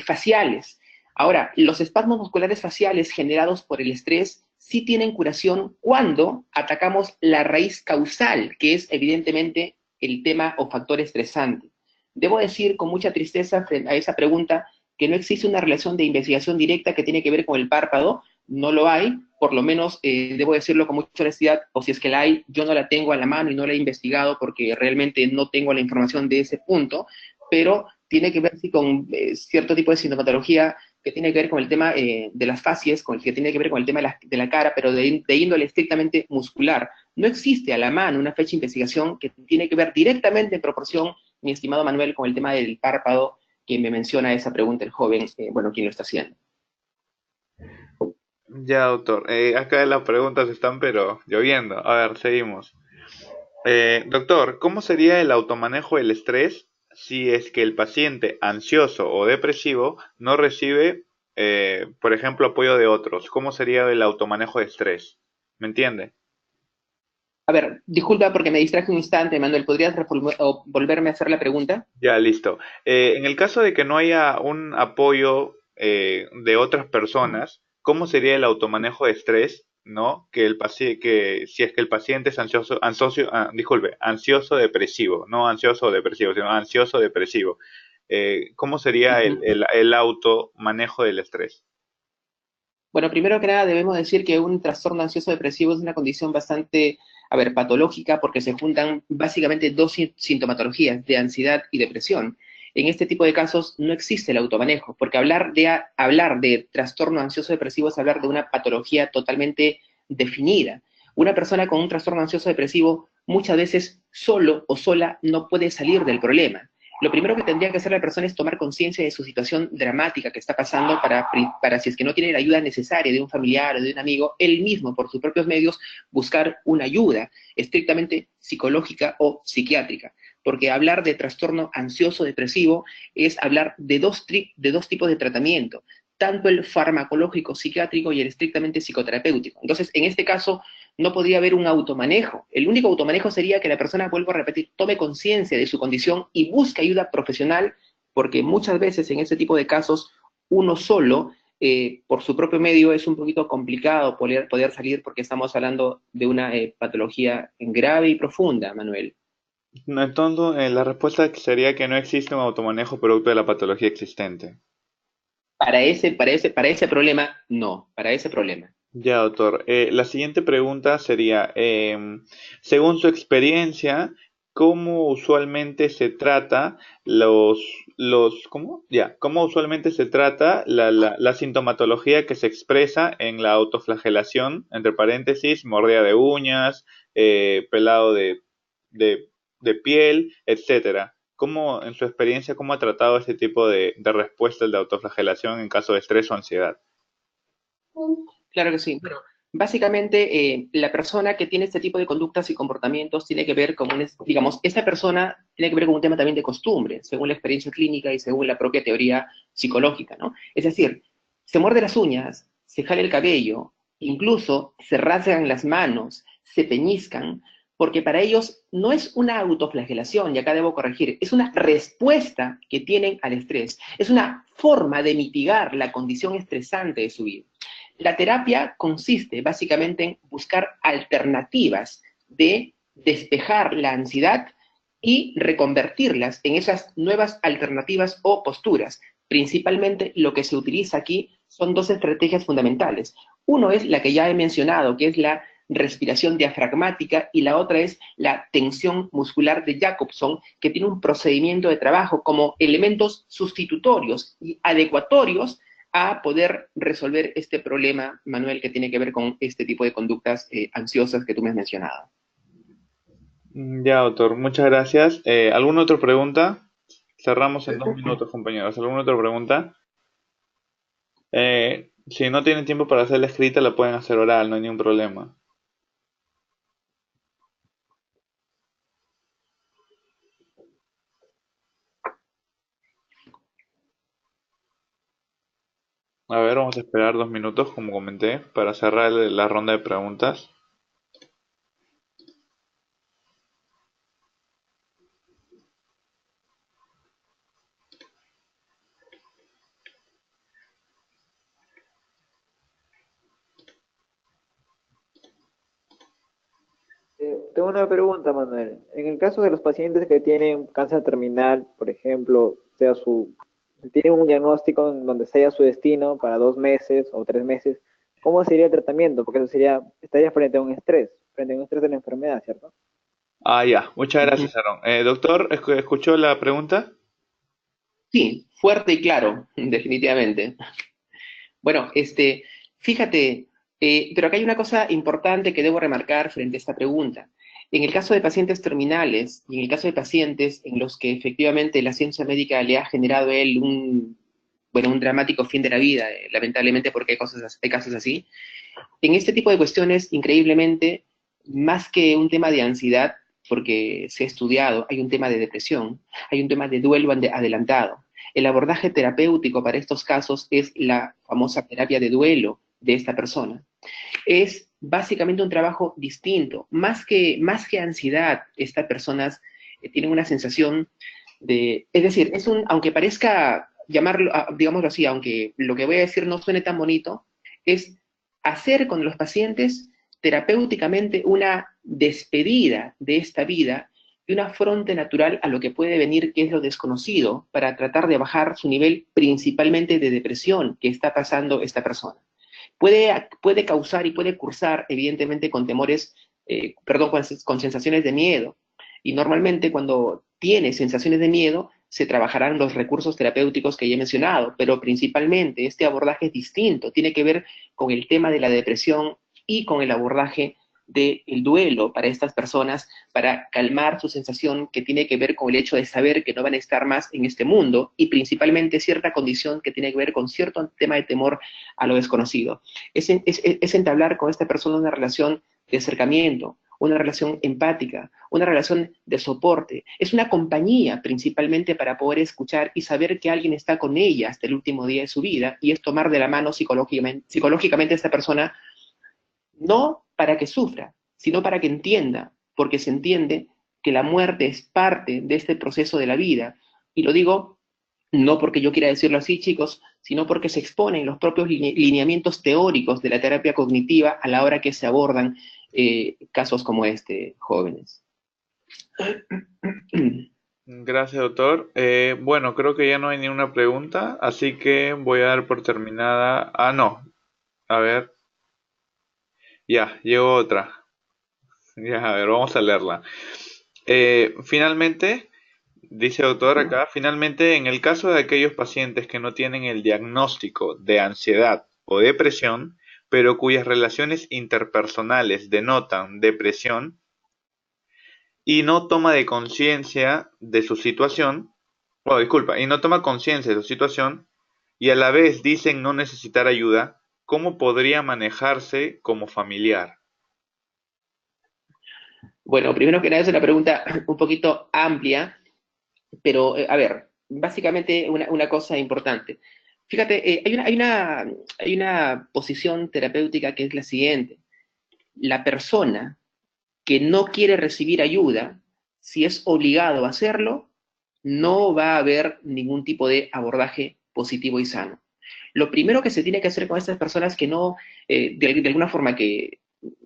faciales. Ahora, los espasmos musculares faciales generados por el estrés sí tienen curación cuando atacamos la raíz causal, que es evidentemente el tema o factor estresante. Debo decir con mucha tristeza frente a esa pregunta que no existe una relación de investigación directa que tiene que ver con el párpado, no lo hay, por lo menos debo decirlo con mucha honestidad, o si es que la hay, yo no la tengo a la mano y no la he investigado porque realmente no tengo la información de ese punto, pero tiene que ver sí, con cierto tipo de sintomatología que tiene que ver con el tema de las facies, con el que tiene que ver con el tema de la cara, pero de índole estrictamente muscular. No existe a la mano una fecha de investigación que tiene que ver directamente en proporción, mi estimado Manuel, con el tema del párpado que me menciona esa pregunta el joven, bueno, quien lo está haciendo. Ya, doctor. Acá las preguntas están pero lloviendo. A ver, seguimos. Doctor, ¿cómo sería el automanejo del estrés si es que el paciente ansioso o depresivo no recibe, por ejemplo, apoyo de otros? ¿Cómo sería el automanejo de estrés? ¿Me entiende? A ver, disculpa porque me distraje un instante, Manuel, ¿podrías volverme a hacer la pregunta? Ya, listo. En el caso de que no haya un apoyo de otras personas, ¿cómo sería el automanejo de estrés ¿no? Que si es que el paciente es ansioso depresivo, no ansioso depresivo, sino ansioso depresivo. ¿Cómo sería Ujú. el automanejo del estrés? Bueno, primero que nada debemos decir que un trastorno ansioso depresivo es una condición bastante, a ver, patológica porque se juntan básicamente dos sintomatologías de ansiedad y depresión. En este tipo de casos no existe el automanejo, porque hablar de trastorno ansioso depresivo es hablar de una patología totalmente definida. Una persona con un trastorno ansioso depresivo muchas veces solo o sola no puede salir del problema. Lo primero que tendría que hacer la persona es tomar conciencia de su situación dramática que está pasando para, si es que no tiene la ayuda necesaria de un familiar o de un amigo, él mismo, por sus propios medios, buscar una ayuda estrictamente psicológica o psiquiátrica. Porque hablar de trastorno ansioso depresivo es hablar de dos tipos de tratamiento, tanto el farmacológico psiquiátrico y el estrictamente psicoterapéutico. Entonces, en este caso, no podría haber un automanejo. El único automanejo sería que la persona, vuelvo a repetir, tome conciencia de su condición y busque ayuda profesional, porque muchas veces en este tipo de casos uno solo, por su propio medio, es un poquito complicado poder salir porque estamos hablando de una patología grave y profunda, Manuel. No, entonces, la respuesta sería que no existe un automanejo producto de la patología existente. Para ese problema, no, para ese problema. Ya, doctor. La siguiente pregunta sería, según su experiencia, ¿cómo usualmente se trata ¿cómo? Ya, ¿cómo usualmente se trata la sintomatología que se expresa en la autoflagelación, entre paréntesis, mordida de uñas, pelado de, de piel, etcétera? ¿Cómo, en su experiencia, cómo ha tratado este tipo de respuestas de autoflagelación en caso de estrés o ansiedad? Claro que sí. Bueno, básicamente, la persona que tiene este tipo de conductas y comportamientos tiene que ver con digamos, esta persona tiene que ver con un tema también de costumbre, según la experiencia clínica y según la propia teoría psicológica, ¿no? Es decir, se muerde las uñas, se jala el cabello, incluso se rasgan las manos, se peñizcan, porque para ellos no es una autoflagelación, y acá debo corregir, es una respuesta que tienen al estrés, es una forma de mitigar la condición estresante de su vida. La terapia consiste básicamente en buscar alternativas de despejar la ansiedad y reconvertirlas en esas nuevas alternativas o posturas. Principalmente lo que se utiliza aquí son dos estrategias fundamentales. Uno es la que ya he mencionado, que es la respiración diafragmática, y la otra es la tensión muscular de Jacobson, que tiene un procedimiento de trabajo como elementos sustitutorios y adecuatorios a poder resolver este problema, Manuel, que tiene que ver con este tipo de conductas ansiosas que tú me has mencionado. Ya, doctor, muchas gracias. ¿Alguna otra pregunta? Cerramos en 2 minutos, compañeros. ¿Alguna otra pregunta? Si no tienen tiempo para hacerla escrita, la pueden hacer oral, no hay ningún problema. A ver, vamos a esperar 2 minutos, como comenté, para cerrar la ronda de preguntas. Tengo una pregunta, Manuel. En el caso de los pacientes que tienen cáncer terminal, por ejemplo, tienen un diagnóstico en donde sea su destino para 2 meses o 3 meses, ¿cómo sería el tratamiento? Porque eso estaría frente a un estrés de la enfermedad, ¿cierto? Ah, ya, muchas Uh -huh. gracias, Aaron. Doctor, ¿escuchó la pregunta? Sí, fuerte y claro, definitivamente. Bueno, fíjate, pero acá hay una cosa importante que debo remarcar frente a esta pregunta. En el caso de pacientes terminales y en el caso de pacientes en los que efectivamente la ciencia médica le ha generado a él un dramático fin de la vida, lamentablemente porque hay casos así, en este tipo de cuestiones, increíblemente, más que un tema de ansiedad, porque se ha estudiado, hay un tema de depresión, hay un tema de duelo adelantado. El abordaje terapéutico para estos casos es la famosa terapia de duelo de esta persona. Es básicamente un trabajo distinto. Más que ansiedad, estas personas tienen una sensación es decir, aunque parezca llamarlo, digámoslo así, aunque lo que voy a decir no suene tan bonito, es hacer con los pacientes terapéuticamente una despedida de esta vida y un afronte natural a lo que puede venir, que es lo desconocido, para tratar de bajar su nivel principalmente de depresión que está pasando esta persona. Puede causar y puede cursar, evidentemente, con temores, perdón, con sensaciones de miedo. Y normalmente cuando tiene sensaciones de miedo, se trabajarán los recursos terapéuticos que ya he mencionado, pero principalmente este abordaje es distinto, tiene que ver con el tema de la depresión y con el abordaje del duelo para estas personas, para calmar su sensación que tiene que ver con el hecho de saber que no van a estar más en este mundo y principalmente cierta condición que tiene que ver con cierto tema de temor a lo desconocido. Es entablar con esta persona una relación de acercamiento, una relación empática, una relación de soporte. Es una compañía principalmente para poder escuchar y saber que alguien está con ella hasta el último día de su vida y es tomar de la mano psicológicamente a esta persona, no para que sufra, sino para que entienda, porque se entiende que la muerte es parte de este proceso de la vida. Y lo digo no porque yo quiera decirlo así, chicos, sino porque se exponen los propios lineamientos teóricos de la terapia cognitiva a la hora que se abordan casos como este, jóvenes. Gracias, doctor. Bueno, creo que ya no hay ni una pregunta, así que voy a dar por terminada. Ah, no. A ver. Ya, llegó otra. Ya, a ver, vamos a leerla. Finalmente, dice doctor acá, finalmente, en el caso de aquellos pacientes que no tienen el diagnóstico de ansiedad o depresión, pero cuyas relaciones interpersonales denotan depresión y no toma de conciencia de su situación, oh, disculpa, y no toma conciencia de su situación y a la vez dicen no necesitar ayuda, ¿cómo podría manejarse como familiar? Bueno, primero que nada es una pregunta un poquito amplia, pero a ver, básicamente una cosa importante. Fíjate, hay una posición terapéutica que es la siguiente. La persona que no quiere recibir ayuda, si es obligado a hacerlo, no va a haber ningún tipo de abordaje positivo y sano. Lo primero que se tiene que hacer con estas personas que no, de alguna forma que,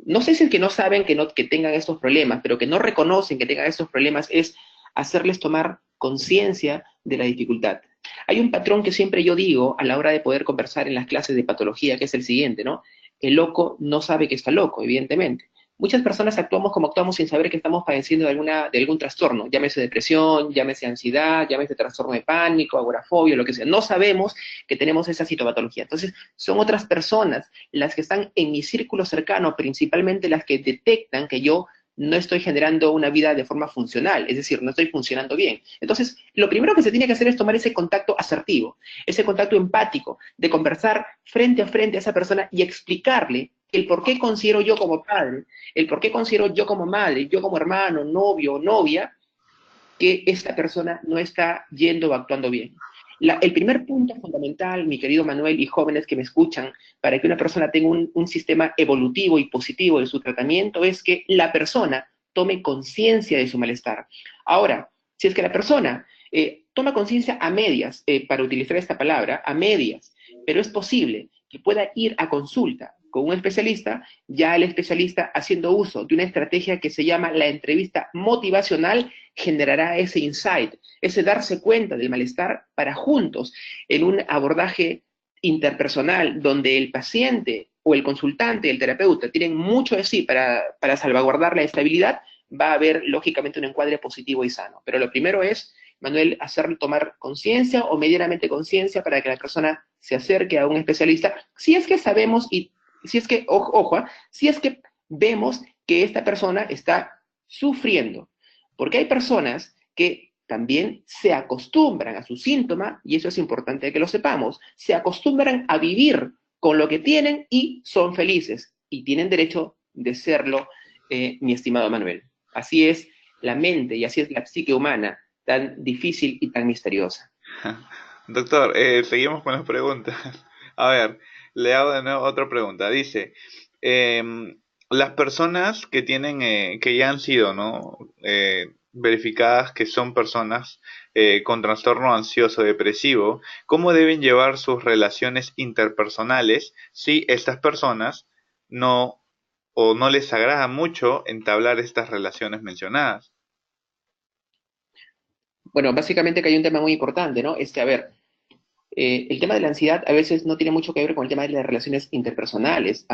no sé si es que no saben que tengan estos problemas, pero que no reconocen que tengan estos problemas, es hacerles tomar conciencia de la dificultad. Hay un patrón que siempre yo digo a la hora de poder conversar en las clases de patología, que es el siguiente, ¿no? El loco no sabe que está loco, evidentemente. Muchas personas actuamos como actuamos sin saber que estamos padeciendo de algún trastorno, llámese depresión, llámese ansiedad, llámese trastorno de pánico, agorafobia, lo que sea. No sabemos que tenemos esa sintomatología. Entonces, son otras personas las que están en mi círculo cercano, principalmente las que detectan que yo no estoy generando una vida de forma funcional, es decir, no estoy funcionando bien. Entonces, lo primero que se tiene que hacer es tomar ese contacto asertivo, ese contacto empático, de conversar frente a esa persona y explicarle el por qué considero yo como padre, el por qué considero yo como madre, yo como hermano, novio o novia, que esta persona no está yendo o actuando bien. El primer punto fundamental, mi querido Manuel y jóvenes que me escuchan, para que una persona tenga un sistema evolutivo y positivo de su tratamiento es que la persona tome conciencia de su malestar. Ahora, si es que la persona toma conciencia a medias, para utilizar esta palabra, a medias, pero es posible que pueda ir a consulta con un especialista, ya el especialista haciendo uso de una estrategia que se llama la entrevista motivacional generará ese insight, ese darse cuenta del malestar para juntos, en un abordaje interpersonal donde el paciente o el consultante, el terapeuta, tienen mucho de sí para salvaguardar la estabilidad, va a haber lógicamente un encuadre positivo y sano. Pero lo primero es, Manuel, hacerle tomar conciencia o medianamente conciencia para que la persona se acerque a un especialista, si es que sabemos y si es que, ojo, si es que vemos que esta persona está sufriendo, porque hay personas que también se acostumbran a su síntoma, y eso es importante que lo sepamos, se acostumbran a vivir con lo que tienen y son felices, y tienen derecho de serlo, mi estimado Manuel. Así es la mente y así es la psique humana, tan difícil y tan misteriosa. Doctor, seguimos con las preguntas. A ver, le hago de nuevo otra pregunta. Dice, las personas que tienen, que ya han sido, ¿no? Verificadas que son personas con trastorno ansioso depresivo, ¿cómo deben llevar sus relaciones interpersonales si estas personas no o no les agrada mucho entablar estas relaciones mencionadas. Bueno, básicamente que hay un tema muy importante, ¿no? A ver, el tema de la ansiedad a veces no tiene mucho que ver con el tema de las relaciones interpersonales,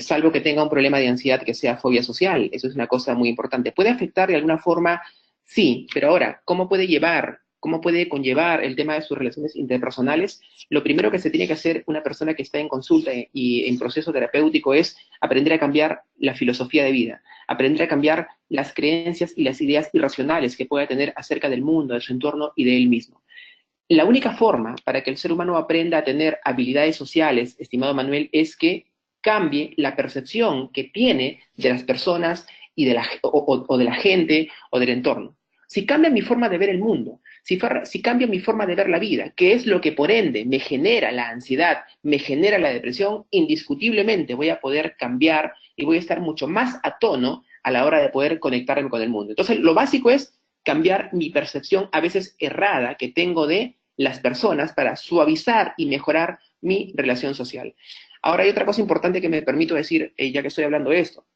salvo que tenga un problema de ansiedad que sea fobia social. Eso es una cosa muy importante. ¿Puede afectar de alguna forma? Sí, pero ahora, cómo puede conllevar el tema de sus relaciones interpersonales? Lo primero que se tiene que hacer una persona que está en consulta y en proceso terapéutico es aprender a cambiar la filosofía de vida, aprender a cambiar las creencias y las ideas irracionales que pueda tener acerca del mundo, de su entorno y de él mismo. La única forma para que el ser humano aprenda a tener habilidades sociales, estimado Manuel, es que cambie la percepción que tiene de las personas y o de la gente o del entorno. Si cambia mi forma de ver el mundo, si cambia mi forma de ver la vida, que es lo que por ende me genera la ansiedad, me genera la depresión, indiscutiblemente voy a poder cambiar y voy a estar mucho más a tono a la hora de poder conectarme con el mundo. Entonces, lo básico es cambiar mi percepción a veces errada que tengo de las personas para suavizar y mejorar mi relación social. Ahora hay otra cosa importante que me permito decir, ya que estoy hablando de esto.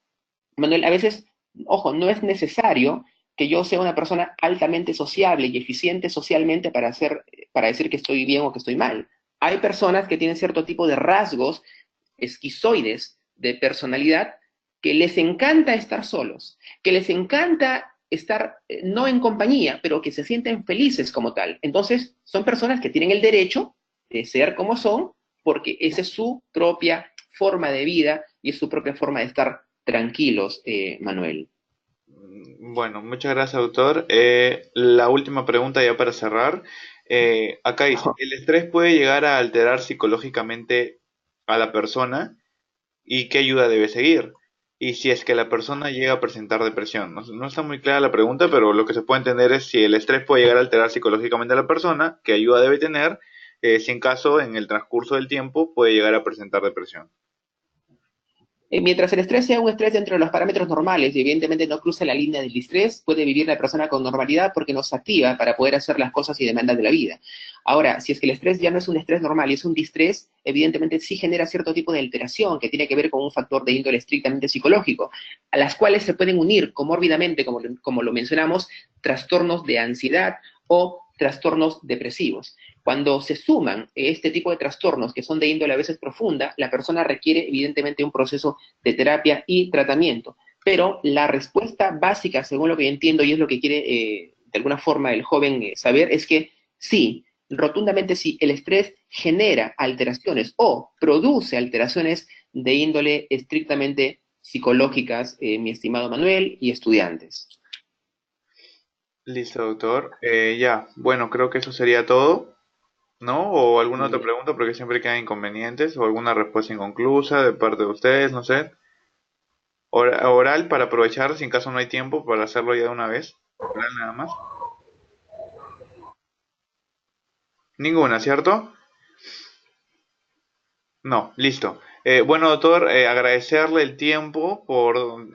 Manuel, a veces, ojo, no es necesario que yo sea una persona altamente sociable y eficiente socialmente para decir que estoy bien o que estoy mal. Hay personas que tienen cierto tipo de rasgos esquizoides de personalidad que les encanta estar solos, que les encanta estar no en compañía, pero que se sienten felices como tal. Entonces, son personas que tienen el derecho de ser como son, porque esa es su propia forma de vida y es su propia forma de estar tranquilos, Manuel. Bueno, muchas gracias, doctor. La última pregunta ya para cerrar. Acá dice, ¿el estrés puede llegar a alterar psicológicamente a la persona y qué ayuda debe seguir? Y si es que la persona llega a presentar depresión. No, no está muy clara la pregunta, pero lo que se puede entender es si el estrés puede llegar a alterar psicológicamente a la persona, qué ayuda debe tener, si en caso en el transcurso del tiempo puede llegar a presentar depresión. Mientras el estrés sea un estrés dentro de los parámetros normales y evidentemente no cruce la línea del distrés, puede vivir la persona con normalidad porque nos activa para poder hacer las cosas y demandas de la vida. Ahora, si es que el estrés ya no es un estrés normal y es un distrés, evidentemente sí genera cierto tipo de alteración que tiene que ver con un factor de índole estrictamente psicológico, a las cuales se pueden unir comórbidamente, como lo mencionamos, trastornos de ansiedad o trastornos depresivos. Cuando se suman este tipo de trastornos que son de índole a veces profunda, la persona requiere evidentemente un proceso de terapia y tratamiento. Pero la respuesta básica, según lo que yo entiendo y es lo que quiere de alguna forma el joven saber, es que sí, rotundamente sí, el estrés genera alteraciones o produce alteraciones de índole estrictamente psicológicas, mi estimado Manuel y estudiantes. Listo, doctor. Ya, bueno, creo que eso sería todo, ¿no? ¿O alguna otra Mm, pregunta? Porque siempre quedan inconvenientes, o alguna respuesta inconclusa de parte de ustedes, no sé. Oral para aprovechar, si en caso no hay tiempo, para hacerlo ya de una vez. Oral nada más. Ninguna, ¿cierto? No, listo. Bueno, doctor, agradecerle el tiempo por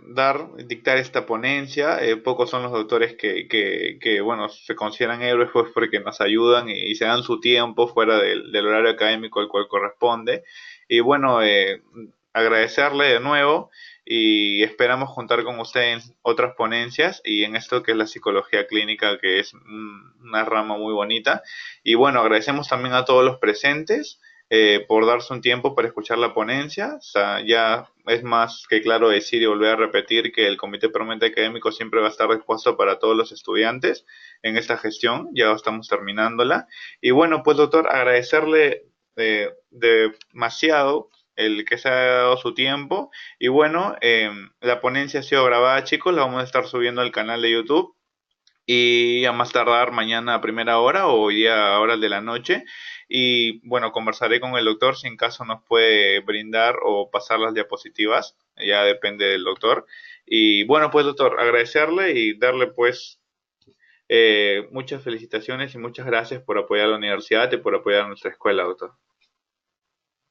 dictar esta ponencia. Pocos son los doctores que, bueno, se consideran héroes pues porque nos ayudan y se dan su tiempo fuera del horario académico al cual corresponde. Y bueno, agradecerle de nuevo y esperamos contar con usted en otras ponencias y en esto que es la psicología clínica, que es una rama muy bonita. Y bueno, agradecemos también a todos los presentes por darse un tiempo para escuchar la ponencia. O sea, ya es más que claro decir y volver a repetir que el Comité Permanente Académico siempre va a estar dispuesto para todos los estudiantes en esta gestión. Ya estamos terminándola. Y bueno, pues doctor, agradecerle demasiado el que se ha dado su tiempo. Y bueno, la ponencia ha sido grabada, chicos, la vamos a estar subiendo al canal de YouTube. Y a más tardar mañana a primera hora o hoy día a horas de la noche. Y bueno, conversaré con el doctor si en caso nos puede brindar o pasar las diapositivas, ya depende del doctor. Y bueno, pues doctor, agradecerle y darle pues muchas felicitaciones y muchas gracias por apoyar a la universidad y por apoyar a nuestra escuela, doctor.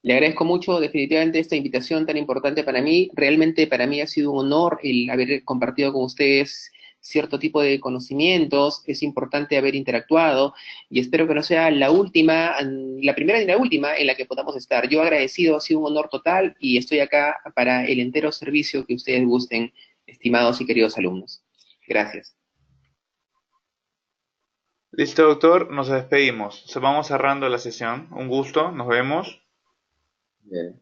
Le agradezco mucho definitivamente esta invitación tan importante para mí. Realmente para mí ha sido un honor el haber compartido con ustedes cierto tipo de conocimientos, es importante haber interactuado y espero que no sea la última, la primera ni la última en la que podamos estar. Yo agradecido, ha sido un honor total y estoy acá para el entero servicio que ustedes gusten, estimados y queridos alumnos. Gracias. Listo, doctor, nos despedimos. Vamos cerrando la sesión. Un gusto, nos vemos. Bien.